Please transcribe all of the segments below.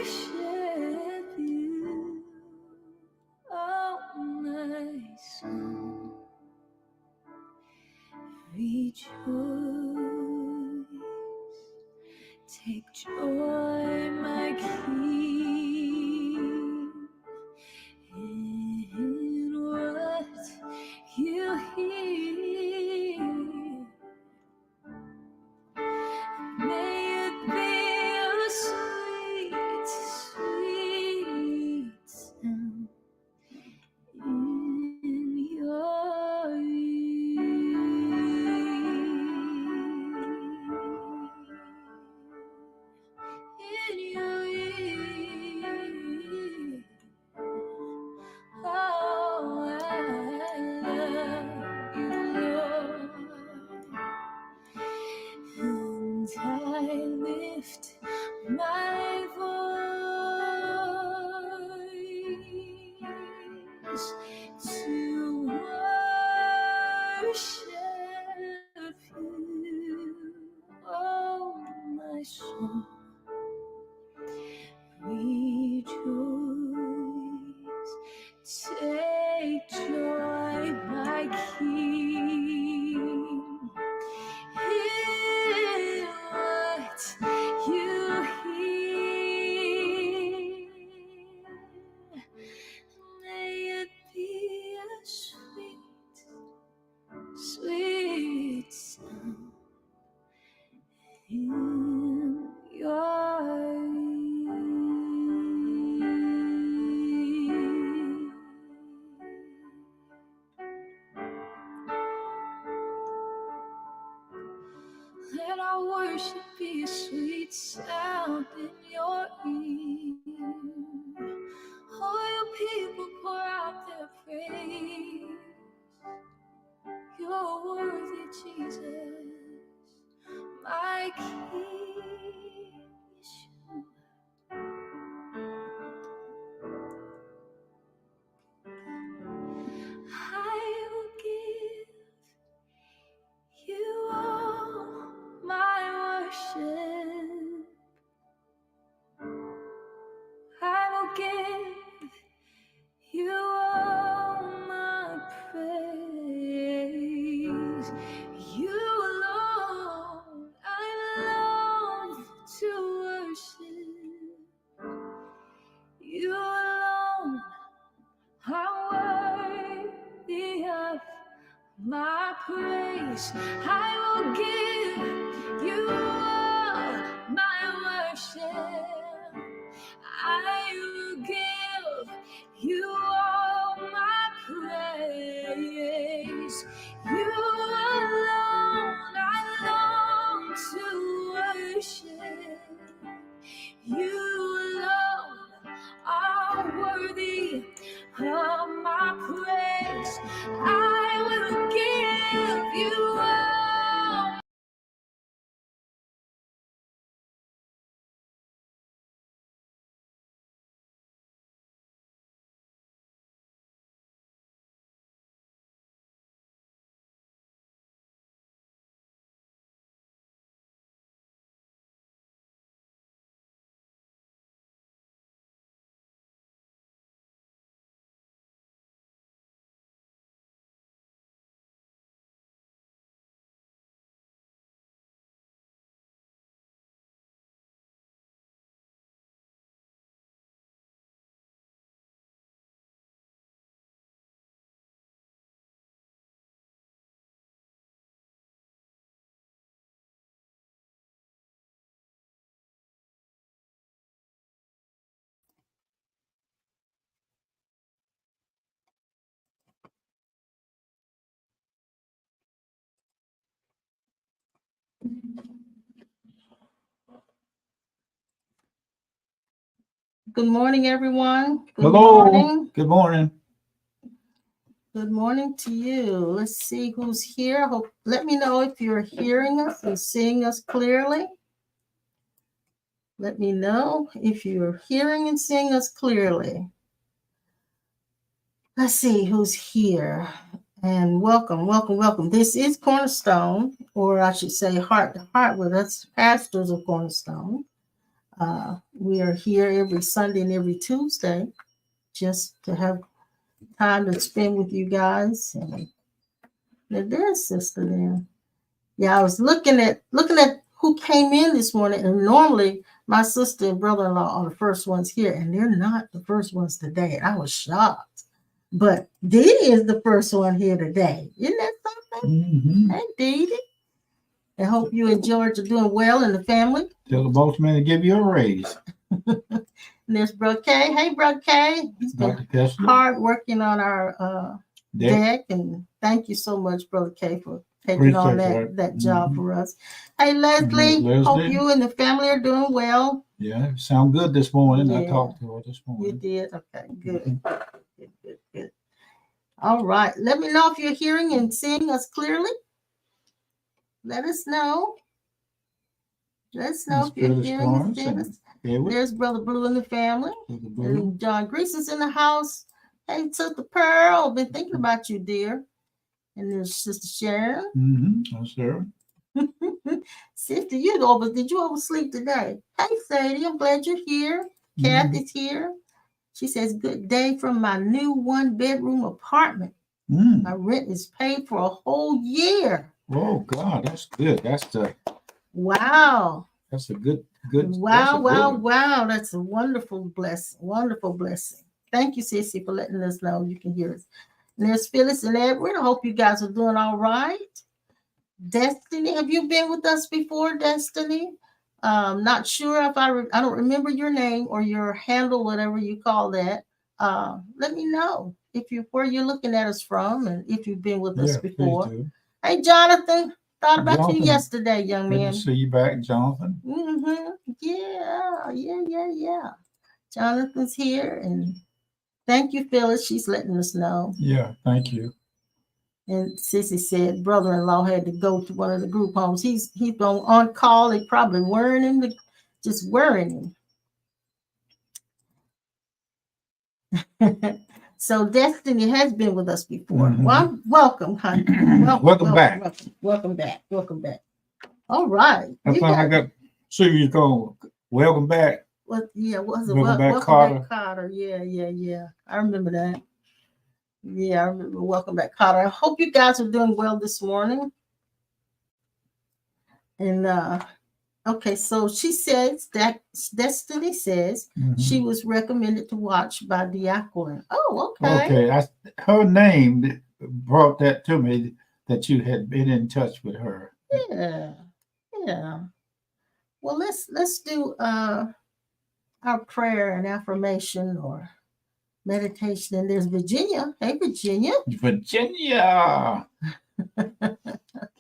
worship you, oh my soul. Rejoice, take joy, my King, in what you hear. May it be a sweet, sweet sound in your ear. Oh, I love you, Lord. And I lift my voice to worship you, oh my soul. Rejoice, take joy, my King, hear what you hear. May it be a sweet, sweet sound in your ear. Let our worship be a sweet sound in your ear. All your people pour out their praise. You're worthy, Jesus, my King. I will give you all my worship. I will give you all my praise. You alone I long to worship. You alone are worthy of my praise. I will give you all my worship. I will give you all my praise. You alone I long to worship. You alone are worthy of my praise. I will give you all. Good morning, everyone. Hello. Good morning. Good morning to you. Let's see who's here. Let me know if you're hearing us and seeing us clearly. Let me know if you're hearing and seeing us clearly. Let's see who's here. And welcome, welcome, welcome. This is Cornerstone, or I should say Heart to Heart with us, pastors of Cornerstone. We are here every Sunday and every Tuesday just to have time to spend with you guys. And there's Sister there. Yeah, I was looking at who came in this morning, and normally my sister and brother-in-law are the first ones here, and they're not the first ones today. I was shocked. But Dee is the first one here today. Isn't that something? Mm-hmm. Hey, Dee. I hope you and George are doing well in the family. Tell the boss man to give you a raise. And there's Brother Kay. Hey, Brother Kay. He's been hard working on our deck. And thank you so much, Brother Kay, for taking on that job for us. Hey, Leslie. Hope you and the family are doing well. Yeah, sound good this morning. Yeah. I talked to her this morning. You did? Okay, good. Good. All right. Let me know if you're hearing and seeing us clearly. Let us know. Let us know if you're hearing and seeing us. There's Brother Blue in the family. And John Grease is in the house. Hey, Sister Pearl, been thinking about you, dear. And there's Sister Sharon. Mm-hmm. Yes, sir. Sister, did you oversleep today? Hey, Sadie, I'm glad you're here. Kathy's here. She says, good day from my new 1-bedroom apartment. My rent is paid for a whole year. Oh, God, that's good. Wow. That's a good. Wow. That's a wonderful blessing. Wonderful blessing. Thank you, Sissy, for letting us know you can hear us. And there's Phyllis and Edward. I hope you guys are doing all right. Destiny, have you been with us before, Destiny? Not sure if I don't remember your name or your handle, whatever you call that. Let me know where you're looking at us from and if you've been with us before. Hey, Jonathan, thought about you yesterday, young man. Good to see you back, Jonathan. Yeah. Jonathan's here, and thank you, Phyllis. She's letting us know. Yeah, thank you. And Sissy said brother-in-law had to go to one of the group homes. He's on call. They probably worrying him, just worrying him. So Destiny has been with us before. Mm-hmm. Well, welcome, honey. Welcome back. Welcome back. All right. I thought I got see you going. Welcome back. What? Yeah. Was it welcome back, Carter? Yeah. I remember that. Yeah, I remember. Welcome back, Carter. I hope you guys are doing well this morning. And okay, so she says that Destiny says she was recommended to watch by Diaquilin. Oh, okay. Okay, her name brought that to me that you had been in touch with her. Yeah. Well, let's do our prayer and affirmation or meditation. And there's Virginia. Hey, Virginia.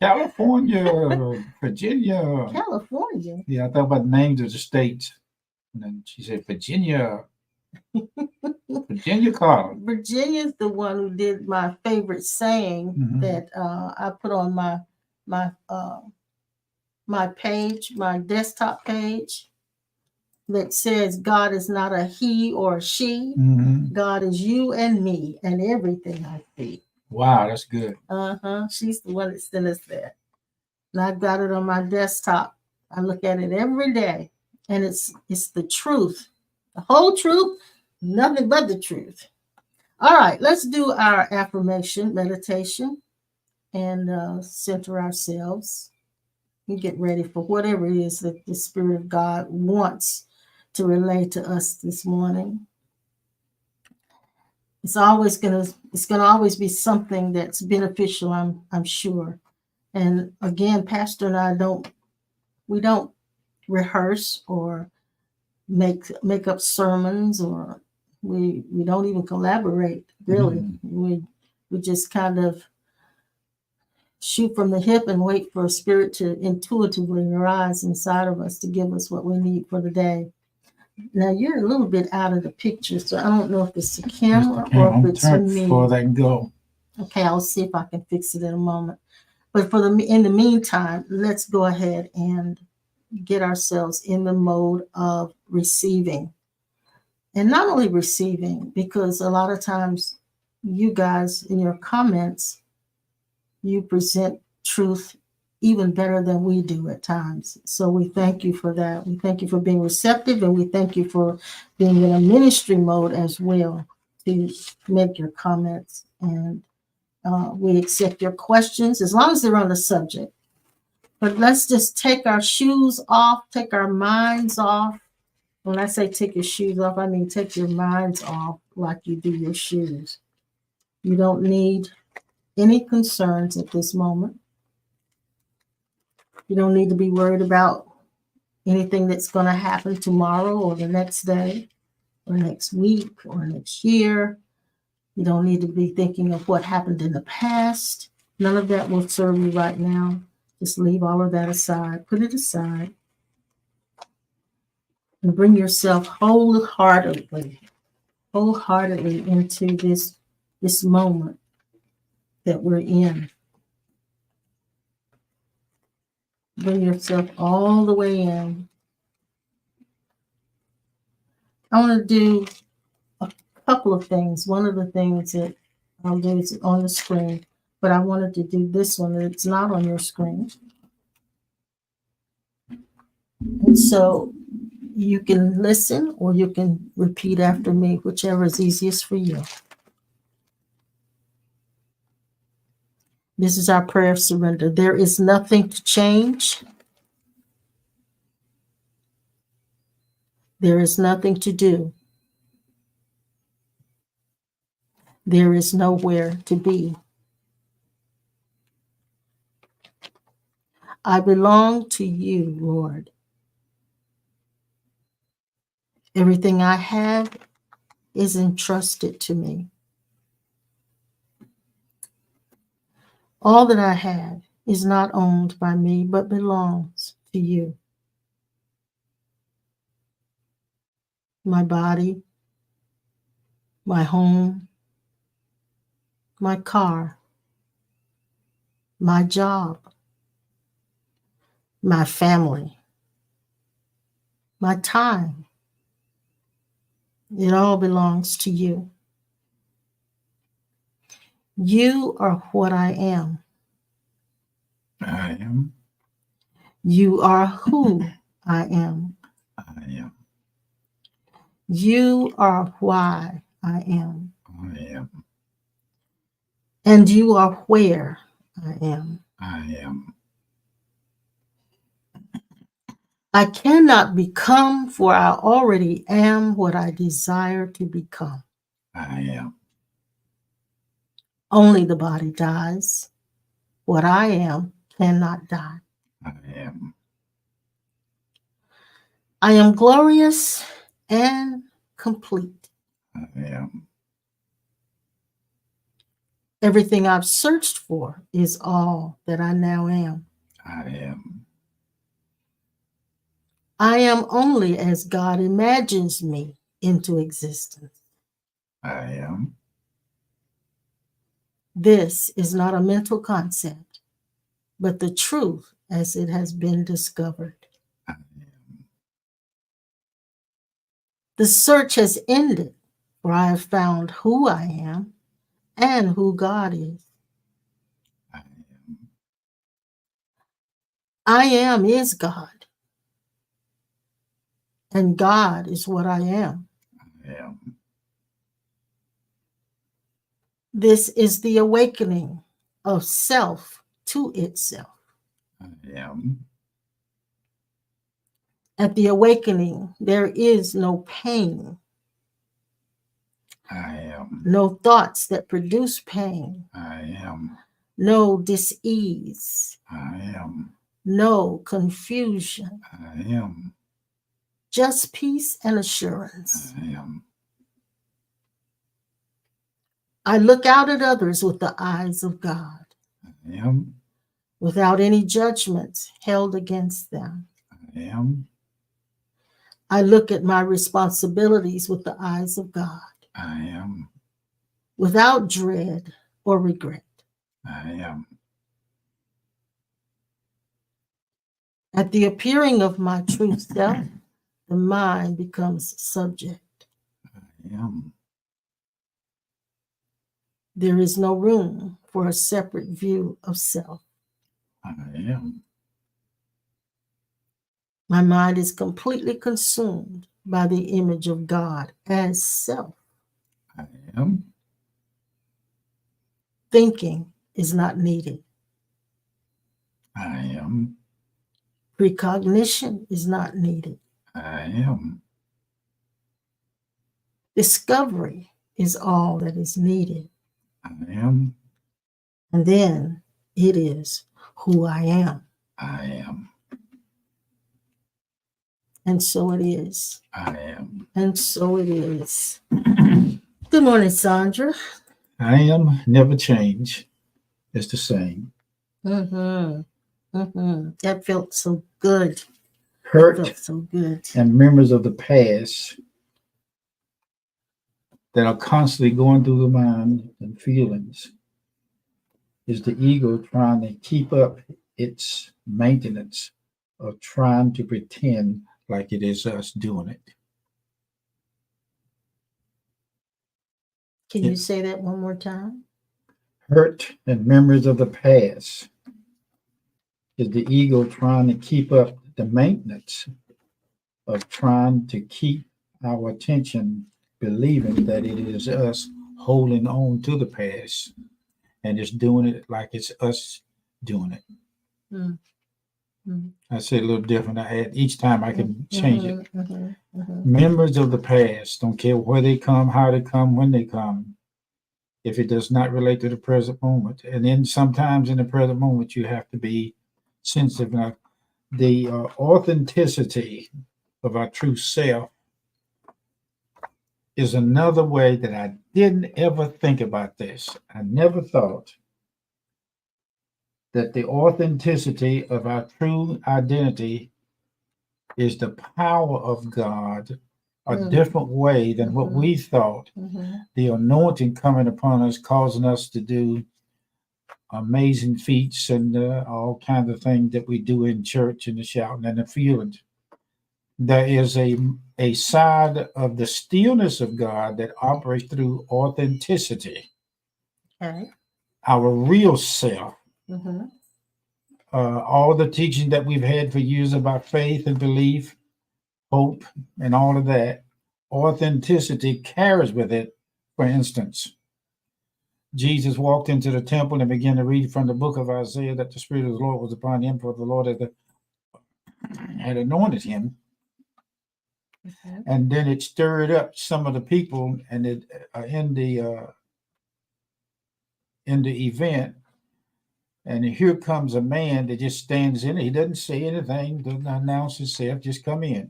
California. Virginia. California. Yeah, I thought about the names of the states. And then she said Virginia. Virginia Carter. Virginia's the one who did my favorite saying that I put on my page, my desktop page, that says God is not a he or a she. God is you and me and everything I see. Wow, that's good. She's the one that sent us that. And I've got it on my desktop. I look at it every day. And it's the truth. The whole truth, nothing but the truth. All right, let's do our affirmation meditation and center ourselves and get ready for whatever it is that the Spirit of God wants to relay to us this morning. It's gonna always be something that's beneficial, I'm sure. And again, Pastor and I don't rehearse or make up sermons, or we don't even collaborate, really. We just kind of shoot from the hip and wait for a Spirit to intuitively arise inside of us to give us what we need for the day. Now you're a little bit out of the picture, so I don't know if it's the camera or if it's for me. Before they can go. Okay, I'll see if I can fix it in a moment. But in the meantime, let's go ahead and get ourselves in the mode of receiving. And not only receiving, because a lot of times you guys in your comments, you present truth even better than we do at times. So we thank you for that. We thank you for being receptive, and we thank you for being in a ministry mode as well to make your comments. And we accept your questions as long as they're on the subject. But let's just take our shoes off, take our minds off. When I say take your shoes off, I mean take your minds off like you do your shoes. You don't need any concerns at this moment. You don't need to be worried about anything that's going to happen tomorrow or the next day or next week or next year. You don't need to be thinking of what happened in the past. None of that will serve you right now. Just leave all of that aside. Put it aside and bring yourself wholeheartedly into this moment that we're in. Bring yourself all the way in. I want to do a couple of things. One of the things that I'll do is on the screen, but I wanted to do this one. It's not on your screen. And so you can listen or you can repeat after me, whichever is easiest for you. This is our prayer of surrender. There is nothing to change. There is nothing to do. There is nowhere to be. I belong to you, Lord. Everything I have is entrusted to me. All that I have is not owned by me, but belongs to you. My body, my home, my car, my job, my family, my time. It all belongs to you. You are what I am. I am. You are who I am. I am. You are why I am. I am. And you are where I am. I am. I cannot become, for I already am what I desire to become. I am. Only the body dies. What I am cannot die. I am. I am glorious and complete. I am. Everything I've searched for is all that I now am. I am. I am only as God imagines me into existence. I am. This is not a mental concept, but the truth as it has been discovered. I am. The search has ended, for I have found who I am and who God is. I am. I am is God, and God is what I am. I am. This is the awakening of self to itself. I am. At the awakening, there is no pain, I am. no thoughts that produce pain, I am. no dis-ease, I am. no confusion, I am. just peace and assurance. I am. I look out at others with the eyes of God, I am. without any judgments held against them. I am. I look at my responsibilities with the eyes of God, I am. without dread or regret. I am. At the appearing of my true self, the mind becomes subject. I am. There is no room for a separate view of self. I am. My mind is completely consumed by the image of God as self. I am. Thinking is not needed. I am. Precognition is not needed. I am. Discovery is all that is needed. I am. And then it is who I am. I am. And so it is. I am. And so it is. Good morning, Sandra. I am never change. It's the same. That felt so good. Hurt Felt so good. and memories of the past that are constantly going through the mind and feelings is the ego trying to keep up its maintenance of trying to pretend like it is us doing it. Can you say that one more time? Hurt and memories of the past is the ego trying to keep up the maintenance of trying to keep our attention believing that it is us holding on to the past and just doing it like it's us doing it. I say it a little different. I had each time I can change it. Memories of the past, don't care where they come, how they come, when they come, if it does not relate to the present moment. And then sometimes in the present moment, you have to be sensitive enough. The authenticity of our true self is another way that I didn't ever think about this. I never thought that the authenticity of our true identity is the power of God, a different way than what we thought. The anointing coming upon us, causing us to do amazing feats and all kinds of things that we do in church and the shouting and the feelings. There is a side of the stillness of God that operates through authenticity. Okay. Our real self. All the teaching that we've had for years about faith and belief, hope, and all of that, authenticity carries with it. For instance, Jesus walked into the temple and began to read from the book of Isaiah that the Spirit of the Lord was upon him, for the Lord had anointed him. And then it stirred up some of the people, and it in the event. And here comes a man that just stands in it. He doesn't say anything, doesn't announce himself, just come in.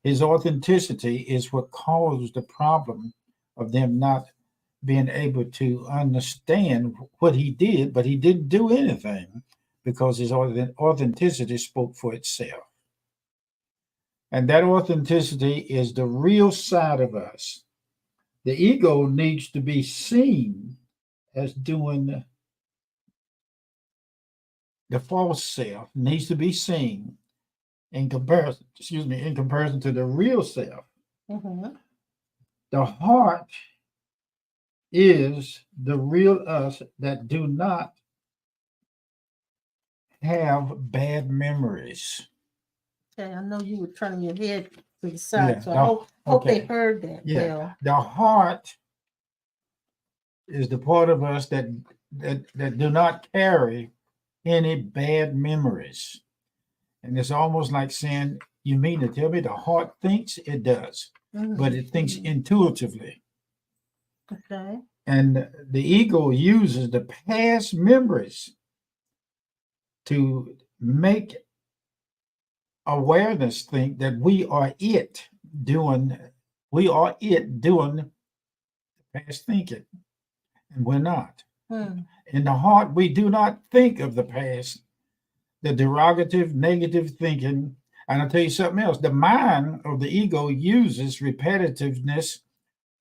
His authenticity is what caused the problem of them not being able to understand what he did, but he didn't do anything because his authenticity spoke for itself. And that authenticity is the real side of us. The ego needs to be seen as doing the false self, needs to be seen in comparison to the real self. The heart is the real us that do not have bad memories. Okay, I know you were turning your head to the side, so I hope they heard that. Yeah, well. the heart is the part of us that do not carry any bad memories. And it's almost like saying, you mean to tell me the heart thinks? It does, but it thinks intuitively. Okay. And the ego uses the past memories to make awareness think that we are it doing past thinking, and we're not. In the heart, we do not think of the past, the derogative, negative thinking. And I'll tell you something else. The mind of the ego uses repetitiveness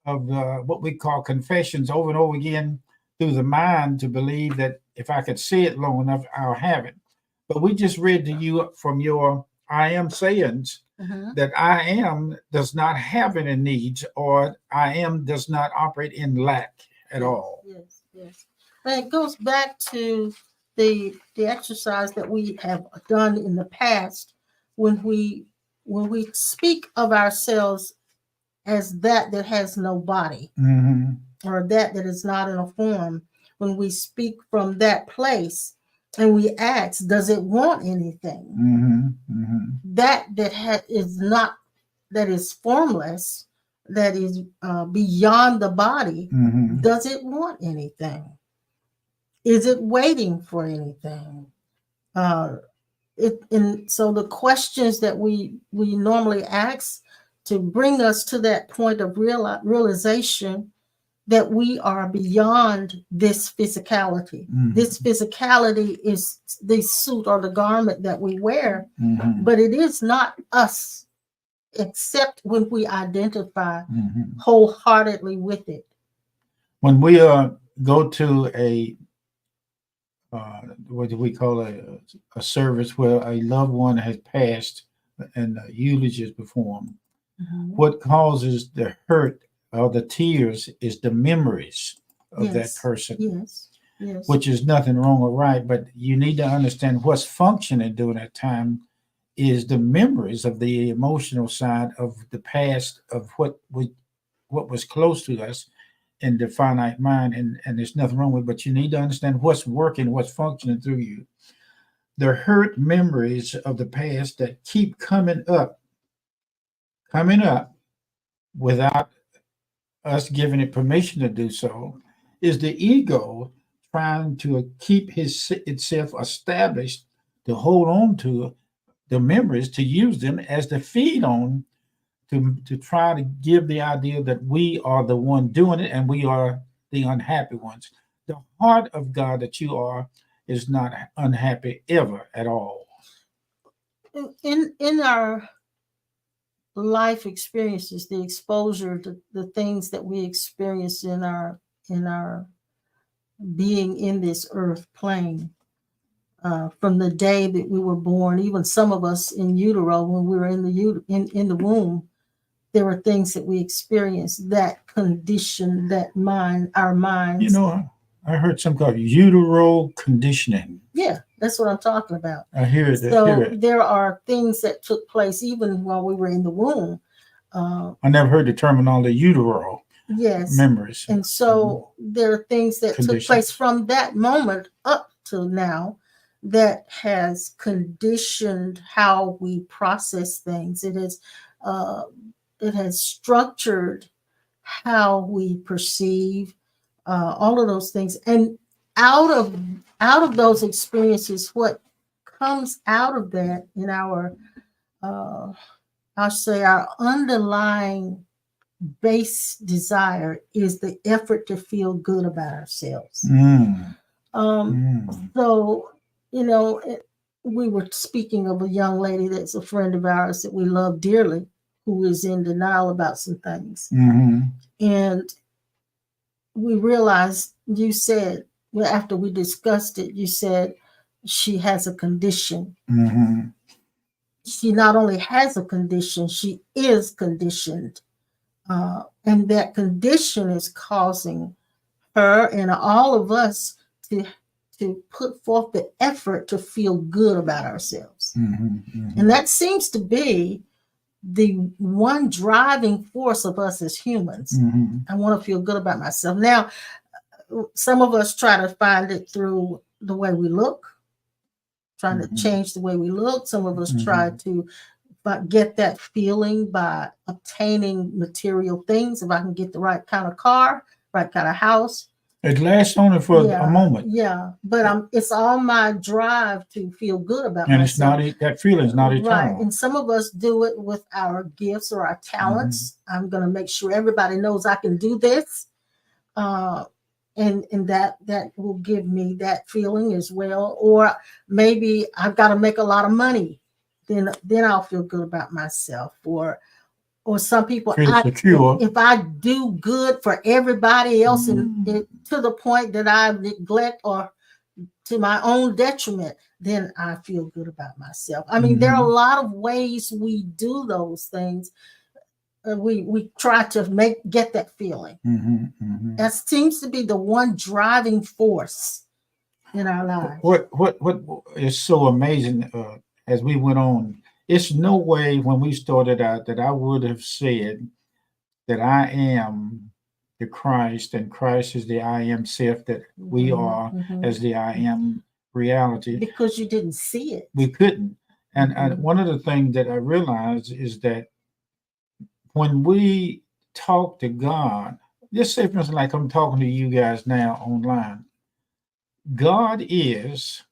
of what we call confessions over and over again through the mind to believe that if I could say it long enough, I'll have it. But we just read to you from your I am sayings that I am does not have any needs, or I am does not operate in lack at all. Yes. But it goes back to the exercise that we have done in the past when we speak of ourselves as that has no body, or that is not in a form. When we speak from that place and we ask, does it want anything? That is not, that is formless, that is beyond the body. Does it want anything? Is it waiting for anything? And so the questions that we normally ask to bring us to that point of realization that we are beyond this physicality. This physicality is the suit or the garment that we wear, but it is not us, except when we identify wholeheartedly with it. When we go to a what do we call a service where a loved one has passed and a eulogy is performed, what causes the hurt or the tears is the memories of that person. Yes. Which is nothing wrong or right, but you need to understand what's functioning during that time is the memories of the emotional side of the past, of what was close to us in the finite mind, and there's nothing wrong with it, but you need to understand what's working, what's functioning through you. The hurt memories of the past that keep coming up without us giving it permission to do so, is the ego trying to keep itself established, to hold on to the memories, to use them as the feed on, to try to give the idea that we are the one doing it and we are the unhappy ones. The heart of God that you are is not unhappy ever at all. In our life experiences, the exposure to the things that we experience in our being in this earth plane, from the day that we were born, even some of us in utero, when we were in the womb, there were things that we experienced that condition our minds. You know, I heard some called utero conditioning. Yeah, that's what I'm talking about. I hear it. So there are things that took place even while we were in the womb. I never heard the terminology utero. Yes. Memories. And so there are things that took place from that moment up till now that has conditioned how we process things. It has structured how we perceive all of those things. And out of those experiences, what comes out of that in our I'll say our underlying base desire is the effort to feel good about ourselves. So, we were speaking of a young lady that's a friend of ours that we love dearly, who is in denial about some things. And we realized, you said, well, after we discussed it, you said she has a condition. She not only has a condition, she is conditioned. And that condition is causing her and all of us to put forth the effort to feel good about ourselves. And that seems to be the one driving force of us as humans. I want to feel good about myself. Now, some of us try to find it through the way we look, trying to change the way we look. Some of us try to get that feeling by obtaining material things. If I can get the right kind of car, right kind of house. It lasts only for a moment. Yeah, but it's all my drive to feel good about and myself. And that feeling is not eternal. Right, and some of us do it with our gifts or our talents. I'm going to make sure everybody knows I can do this. And that will give me that feeling as well. Or maybe I've got to make a lot of money. Then I'll feel good about myself. Or some people, if I do good for everybody else and to the point that I neglect or to my own detriment, then I feel good about myself. I mean, there are a lot of ways we do those things. We try to get that feeling. That seems to be the one driving force in our lives. What is so amazing as we went on? It's no way when we started out that I would have said that I am the Christ and Christ is the I am self that we are as the I am reality. Because you didn't see it. We couldn't. And one of the things that I realized is that when we talk to God, just say for instance, like I'm talking to you guys now online, God is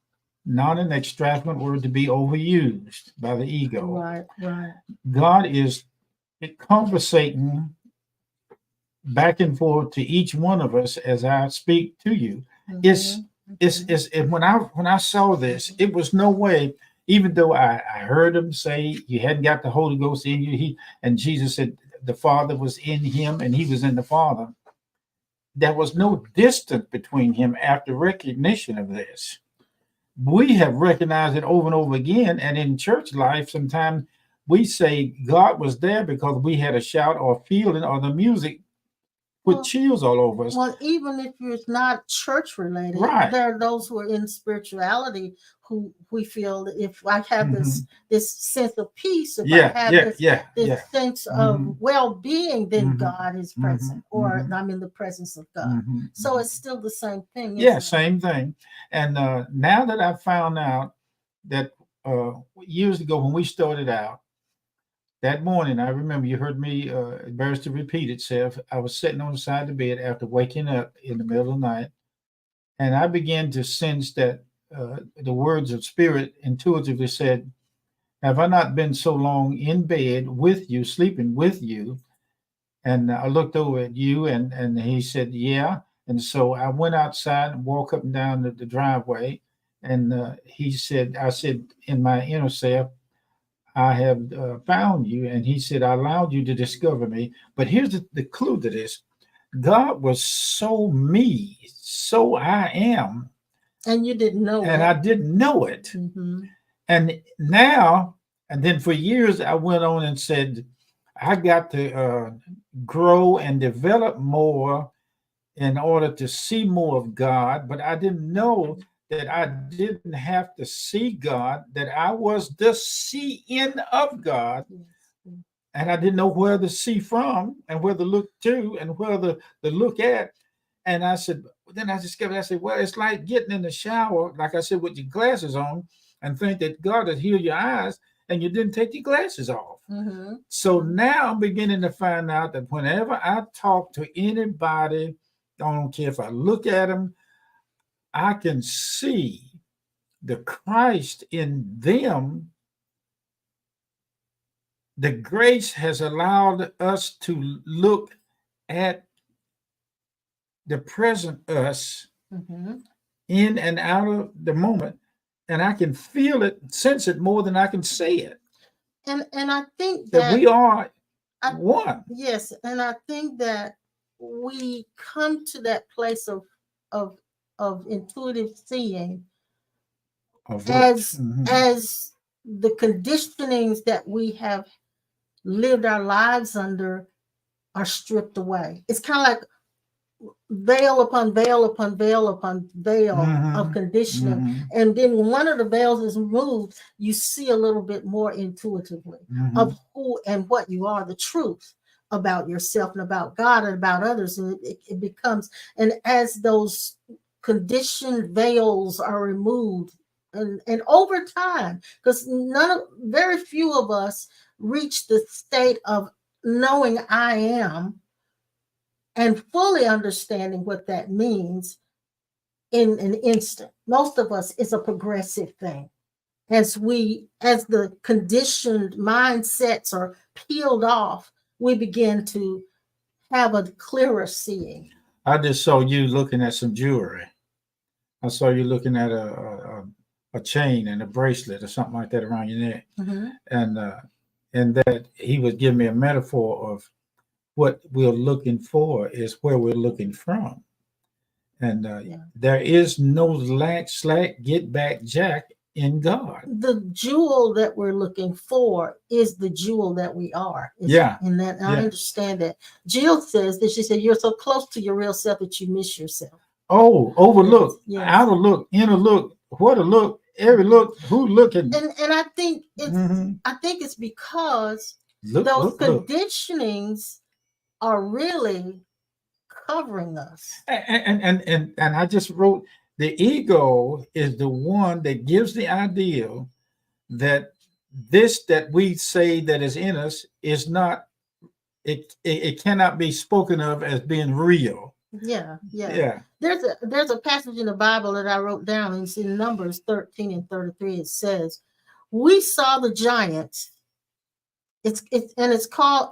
not an extravagant word to be overused by the ego. Right, right. God is conversating back and forth to each one of us as I speak to you. It's when I saw this, it was no way, even though I heard him say you hadn't got the Holy Ghost in you, and Jesus said the Father was in him and he was in the Father. There was no distance between him after recognition of this. We have recognized it over and over again, and in church life, sometimes we say God was there because we had a shout or a feeling or the music put chills all over us. Well, even if it's not church related, right. There are those who are in spirituality who we feel that if I have this sense of peace, if I have this sense of well-being, then God is present, or I'm in the presence of God. So it's still the same thing. Same thing. And now that I've found out that years ago when we started out, that morning, I remember you heard me embarrassed to repeat itself. I was sitting on the side of the bed after waking up in the middle of the night, and I began to sense that the words of Spirit intuitively said, "Have I not been so long in bed with you, sleeping with you?" And I looked over at you, and he said, "Yeah." And so I went outside and walked up and down the driveway, and he said, I said in my inner self, I have found you. And he said, I allowed you to discover me. But here's the clue to this. God was so me, so I am. And you didn't know and I didn't know it. And now, and then for years, I went on and said, I got to grow and develop more in order to see more of God. But I didn't know that I didn't have to see God, that I was the seeing of God. And I didn't know where to see from and where to look to and where to look at. And I said, then I discovered, I said, well, it's like getting in the shower, like I said, with your glasses on and think that God will heal your eyes and you didn't take your glasses off. So now I'm beginning to find out that whenever I talk to anybody, I don't care if I look at them, I can see the Christ in them. The grace has allowed us to look at the present us in and out of the moment, and I can feel it, sense it more than I can say it. And I think that we are one. Yes, and I think that we come to that place of intuitive seeing as the conditionings that we have lived our lives under are stripped away. It's kind of like veil upon veil upon veil upon veil of conditioning. And then when one of the veils is removed, you see a little bit more intuitively of who and what you are, the truth about yourself and about God and about others. And it becomes, and as those conditioned veils are removed, and over time, because very few of us reach the state of knowing I am and fully understanding what that means in an instant. Most of us, it's a progressive thing. As the conditioned mindsets are peeled off, we begin to have a clearer seeing. I just saw you looking at some jewelry. I saw you looking at a chain and a bracelet or something like that around your neck. And that he was giving me a metaphor of what we're looking for is where we're looking from. And there is no slack, get back, jack in God. The jewel that we're looking for is the jewel that we are. And that I understand that. Jill says that she said, you're so close to your real self that you miss yourself. Oh, overlook, Yes. outer look, inner look, what a look, every look, who looking? And I think it's because those Look. conditionings are really covering us. And I just wrote the ego is the one that gives the idea that this that we say that is in us is not it cannot be spoken of as being real. Yeah. Yeah. There's a passage in the Bible that I wrote down, and it's in Numbers 13 and 33. It says, "We saw the giants." It's called.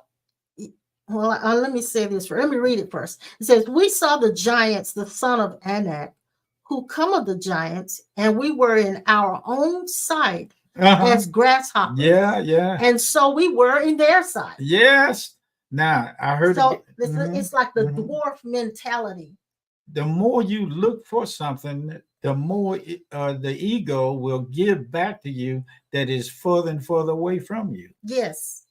Well, let me say this. Let me read it first. It says, "We saw the giants, the son of Anak, who come of the giants, and we were in our own sight as grasshoppers." Yeah. And so we were in their sight. Yes. Now I heard. So it's like the dwarf mentality. The more you look for something, the more the ego will give back to you that is further and further away from you. Yes.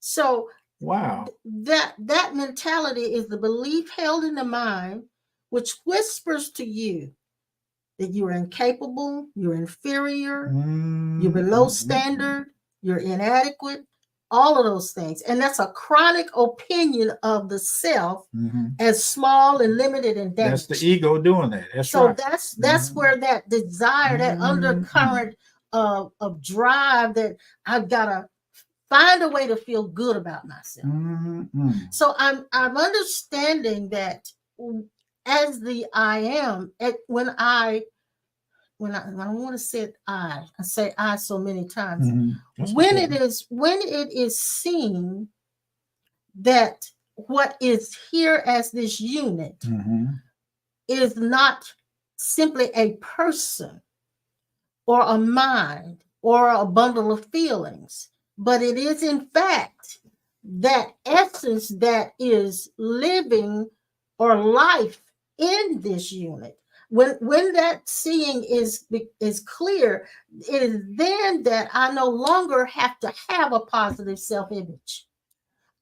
So wow, that mentality is the belief held in the mind, which whispers to you that you're incapable, you're inferior, you're below standard, you're inadequate, all of those things. And that's a chronic opinion of the self as small and limited and damaged. That's the ego doing that. That's so right. that's where that desire, that undercurrent of drive, that I've got to find a way to feel good about myself. So I'm understanding that as the I am, when I want to say I say I so many times. When it is seen that what is here as this unit is not simply a person or a mind or a bundle of feelings, but it is in fact that essence that is living or life in this unit. When that seeing is clear, it is then that I no longer have to have a positive self-image.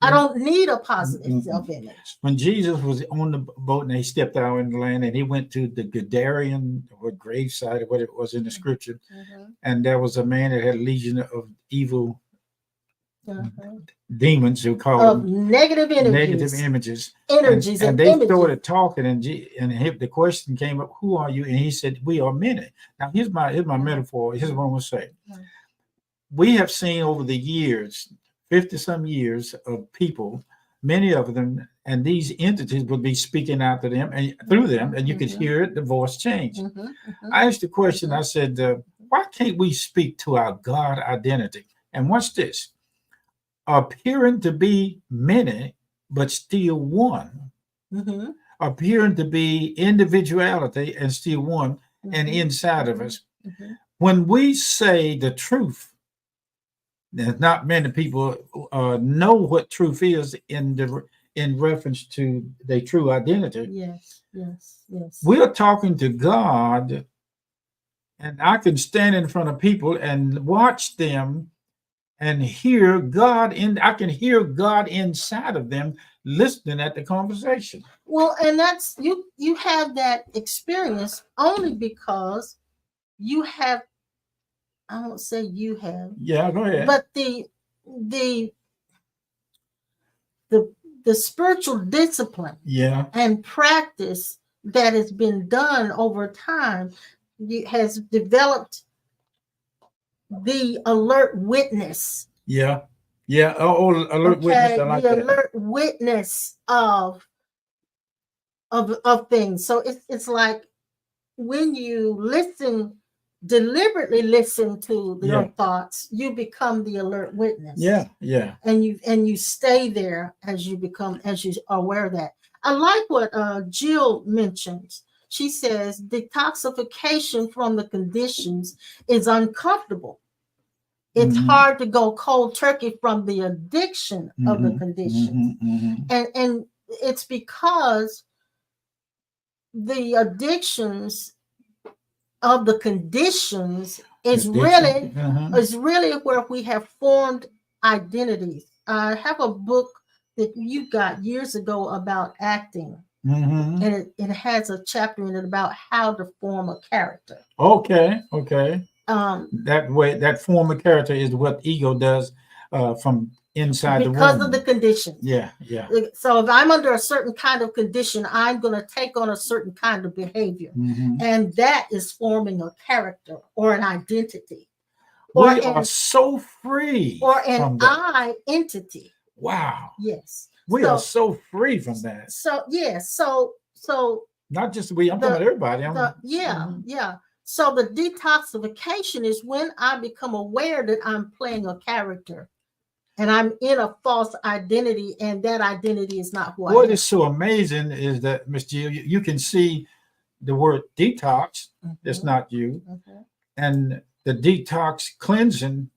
I don't need a positive self-image. When Jesus was on the boat and he stepped out in the land and he went to the Gadarian or graveside or what it was in the scripture, and there was a man that had a legion of evil demons who called them negative images. And they started talking, and the question came up, "Who are you?" And he said, "We are many." Now here's my metaphor. Here's what I'm going to say. We have seen over the years, 50-some years of people, many of them, and these entities would be speaking out to them and through them, and you could hear it, the voice change. I asked the question, I said, why can't we speak to our God identity? And watch this. Appearing to be many, but still one. Appearing to be individuality and still one, and inside of us. When we say the truth, there's not many people know what truth is in reference to their true identity. Yes. We're talking to God, and I can stand in front of people and watch them and hear God I can hear God inside of them listening at the conversation. Well, and that's you have that experience only because you have, I won't say you have. Yeah, go ahead. But the spiritual discipline and practice that has been done over time has developed the alert witness. Yeah. Alert witness. I like the that. Alert witness of things. So it's like when you deliberately listen to your thoughts, you become the alert witness. Yeah. And you stay there as you are aware of that. I like what Jill mentions. She says detoxification from the conditions is uncomfortable. It's hard to go cold turkey from the addiction of the conditions. And it's because the addictions of the conditions is really where we have formed identities. I have a book that you got years ago about acting. Mm-hmm. And it has a chapter in it about how to form a character. Okay. Okay. Um, That way, that form of character is what ego does from inside the because of womb. the conditions. Yeah. Yeah. So if I'm under a certain kind of condition, I'm going to take on a certain kind of behavior. Mm-hmm. And that is forming a character or an identity. We are so free or an from that. I entity. Wow. Yes. We are so free from that. So yes. So not just we, I'm talking about everybody. Yeah. So the detoxification is when I become aware that I'm playing a character and I'm in a false identity, and that identity is not who I am. What is so amazing is that, Miss Jill, you can see the word detox. It's not you. And the detox cleansing,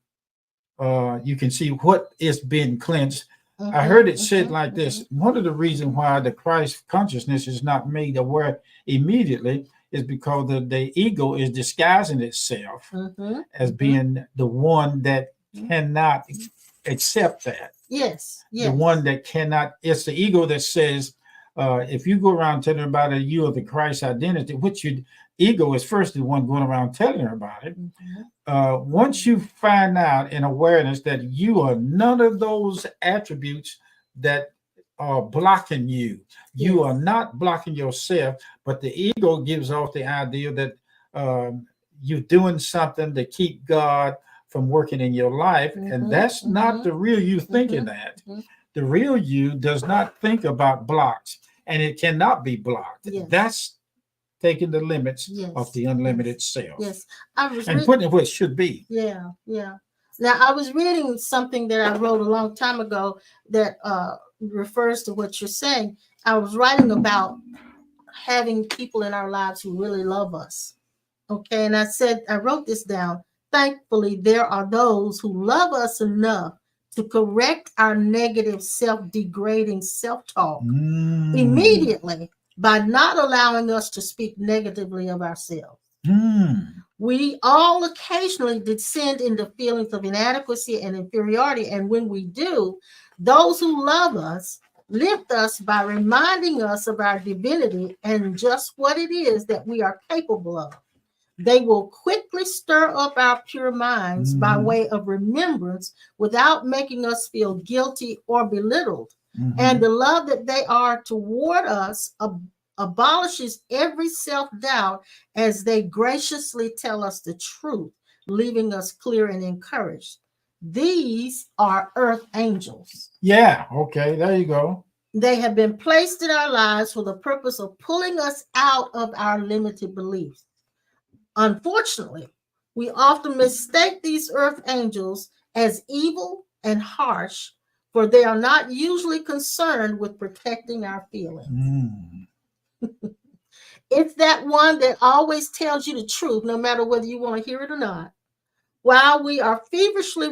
you can see what is being cleansed. I heard it said like this. One of the reasons why the Christ consciousness is not made aware immediately is because the ego is disguising itself as being the one that cannot accept that. Yes. The one that cannot, it's the ego that says, if you go around telling everybody you are the Christ identity, which your ego is first the one going around telling everybody. Once you find out in awareness that you are none of those attributes that are blocking you, you are not blocking yourself, but the ego gives off the idea that you're doing something to keep God from working in your life. And that's not the real you thinking that. The real you does not think about blocks, and it cannot be blocked. That's taking the limits of the unlimited self. And putting it where it should be. Yeah. Now, I was reading something that I wrote a long time ago that refers to what you're saying. I was writing about having people in our lives who really love us. Okay. And I wrote this down. Thankfully, there are those who love us enough to correct our negative, self-degrading self-talk immediately by not allowing us to speak negatively of ourselves. We all occasionally descend into feelings of inadequacy and inferiority. And when we do, those who love us lift us by reminding us of our divinity and just what it is that we are capable of. They will quickly stir up our pure minds by way of remembrance without making us feel guilty or belittled. And the love that they are toward us abolishes every self-doubt as they graciously tell us the truth, leaving us clear and encouraged. These are earth angels. Yeah, okay, there you go. They have been placed in our lives for the purpose of pulling us out of our limited beliefs. Unfortunately, we often mistake these earth angels as evil and harsh, for they are not usually concerned with protecting our feelings. It's that one that always tells you the truth, no matter whether you want to hear it or not. While we feverishly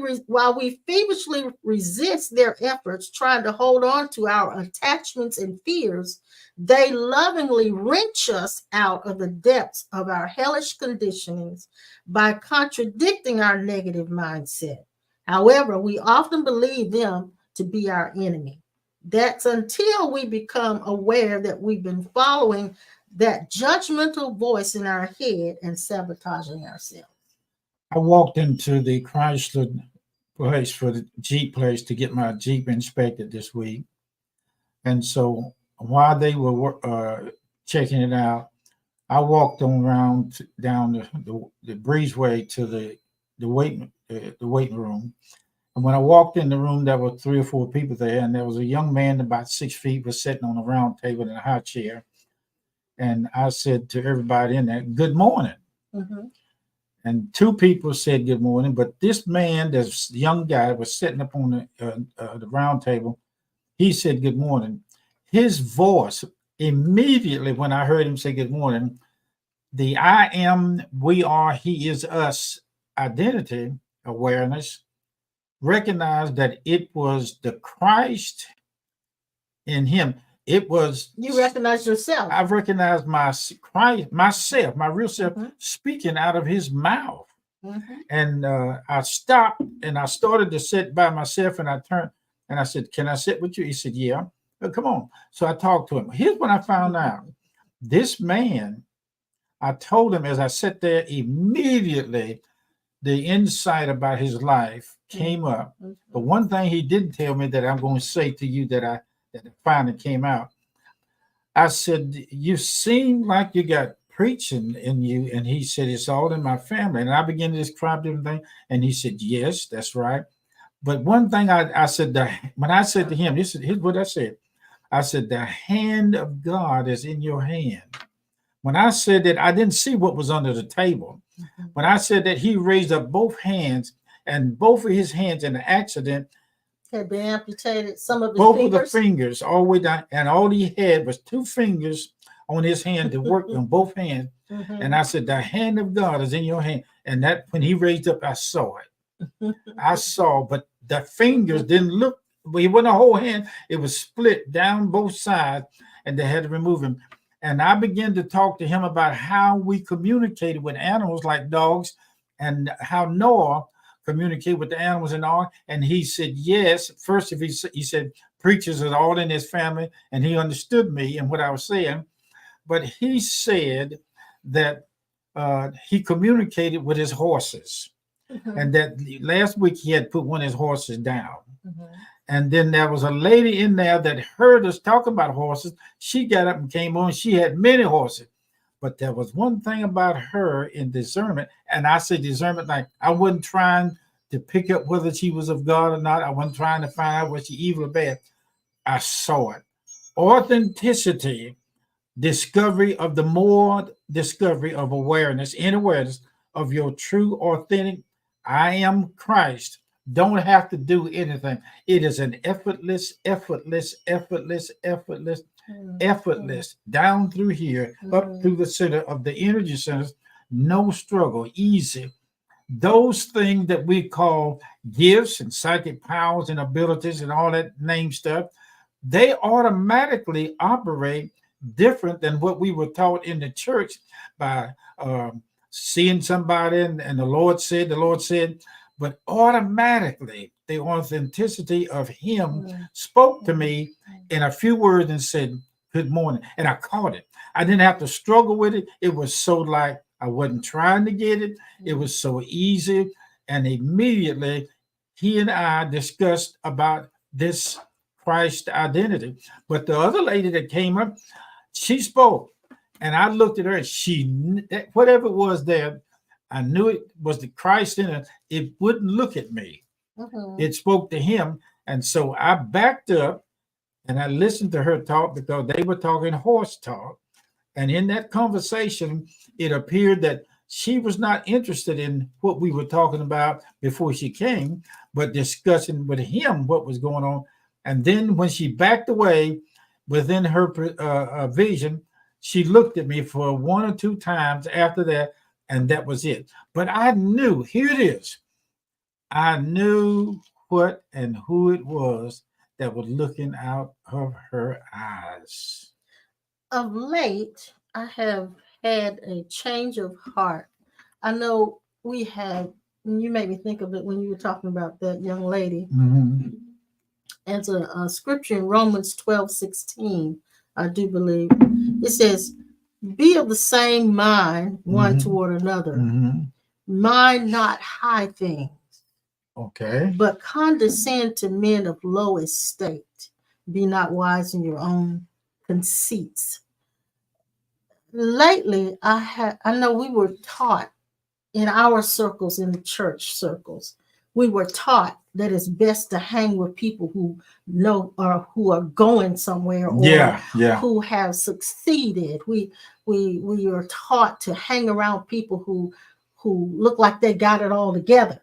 resist their efforts, trying to hold on to our attachments and fears, they lovingly wrench us out of the depths of our hellish conditionings by contradicting our negative mindset. However, we often believe them to be our enemy. That's until we become aware that we've been following that judgmental voice in our head and sabotaging ourselves. I walked into the Chrysler place for the Jeep place to get my Jeep inspected this week. And so while they were checking it out, I walked on around down the breezeway to the waiting room. And when I walked in the room, there were 3 or 4 people there, and there was a young man about 6 feet was sitting on a round table in a high chair. And I said to everybody in there, "Good morning." And 2 people said good morning, but this man, this young guy, was sitting up on the round table. He said good morning. His voice, immediately when I heard him say good morning, the I am, we are, he is us identity awareness recognized that it was the Christ in him. It was, you recognize yourself. I've recognized myself, my real self, speaking out of his mouth. And I stopped and I started to sit by myself, and I turned and I said, "Can I sit with you?" He said, "Yeah." Come on. So I talked to him. Here's what I found out. This man, I told him as I sat there, immediately the insight about his life came up. But one thing he didn't tell me that I'm going to say to you that finally came out. I said, you seem like you got preaching in you. And he said, it's all in my family. And I began to describe different things. And he said, yes, that's right. But one thing I said, when I said to him, here's what I said. I said, the hand of God is in your hand. When I said that, I didn't see what was under the table. When I said that he raised up both hands, and both of his hands in the accident had been amputated, some of his both fingers. of the fingers all the way down, and all he had was 2 fingers on his hand to work on both hands. And I said, the hand of God is in your hand. And that when he raised up, I saw it. I saw, but the fingers didn't look, but it wasn't a whole hand. It was split down both sides, and they had to remove him. And I began to talk to him about how we communicated with animals like dogs, and how Noah communicated with the animals and all. And he said, yes. First, he said, preachers are all in his family, and he understood me and what I was saying. But he said that he communicated with his horses. And that last week he had put one of his horses down. And then there was a lady in there that heard us talk about horses. She got up and came on. She had many horses. But there was one thing about her in discernment. And I say discernment, like I wasn't trying to pick up whether she was of God or not. I wasn't trying to find out was she evil or bad. I saw it. Authenticity, discovery of awareness, in awareness of your true, authentic, I am Christ. Don't have to do anything. It is an effortless down through here, up through the center of the energy centers. No struggle, easy. Those things that we call gifts and psychic powers and abilities and all that name stuff, they automatically operate different than what we were taught in the church by seeing somebody and the Lord said, but automatically the authenticity of him spoke to me in a few words and said, good morning. And I caught it. I didn't have to struggle with it. It was so like I wasn't trying to get it. It was so easy. And immediately he and I discussed about this Christ identity. But the other lady that came up, she spoke. And I looked at her and whatever it was there, I knew it was the Christ in her. It wouldn't look at me. It spoke to him. And so I backed up and I listened to her talk because they were talking horse talk. And in that conversation, it appeared that she was not interested in what we were talking about before she came, but discussing with him what was going on. And then when she backed away within her vision, she looked at me for 1 or 2 times after that, and that was it. But I knew, here it is. I knew what and who it was that was looking out of her eyes. Of late, I have had a change of heart. I know we had, you made me think of it when you were talking about that young lady. As a scripture in Romans 12:16, I do believe. It says, be of the same mind one toward another. Mind not high things. Okay. But condescend to men of low estate. Be not wise in your own conceits. Lately, I know we were taught in our circles, in the church circles, we were taught that it's best to hang with people who know or who are going somewhere or who have succeeded. We are taught to hang around people who look like they got it all together.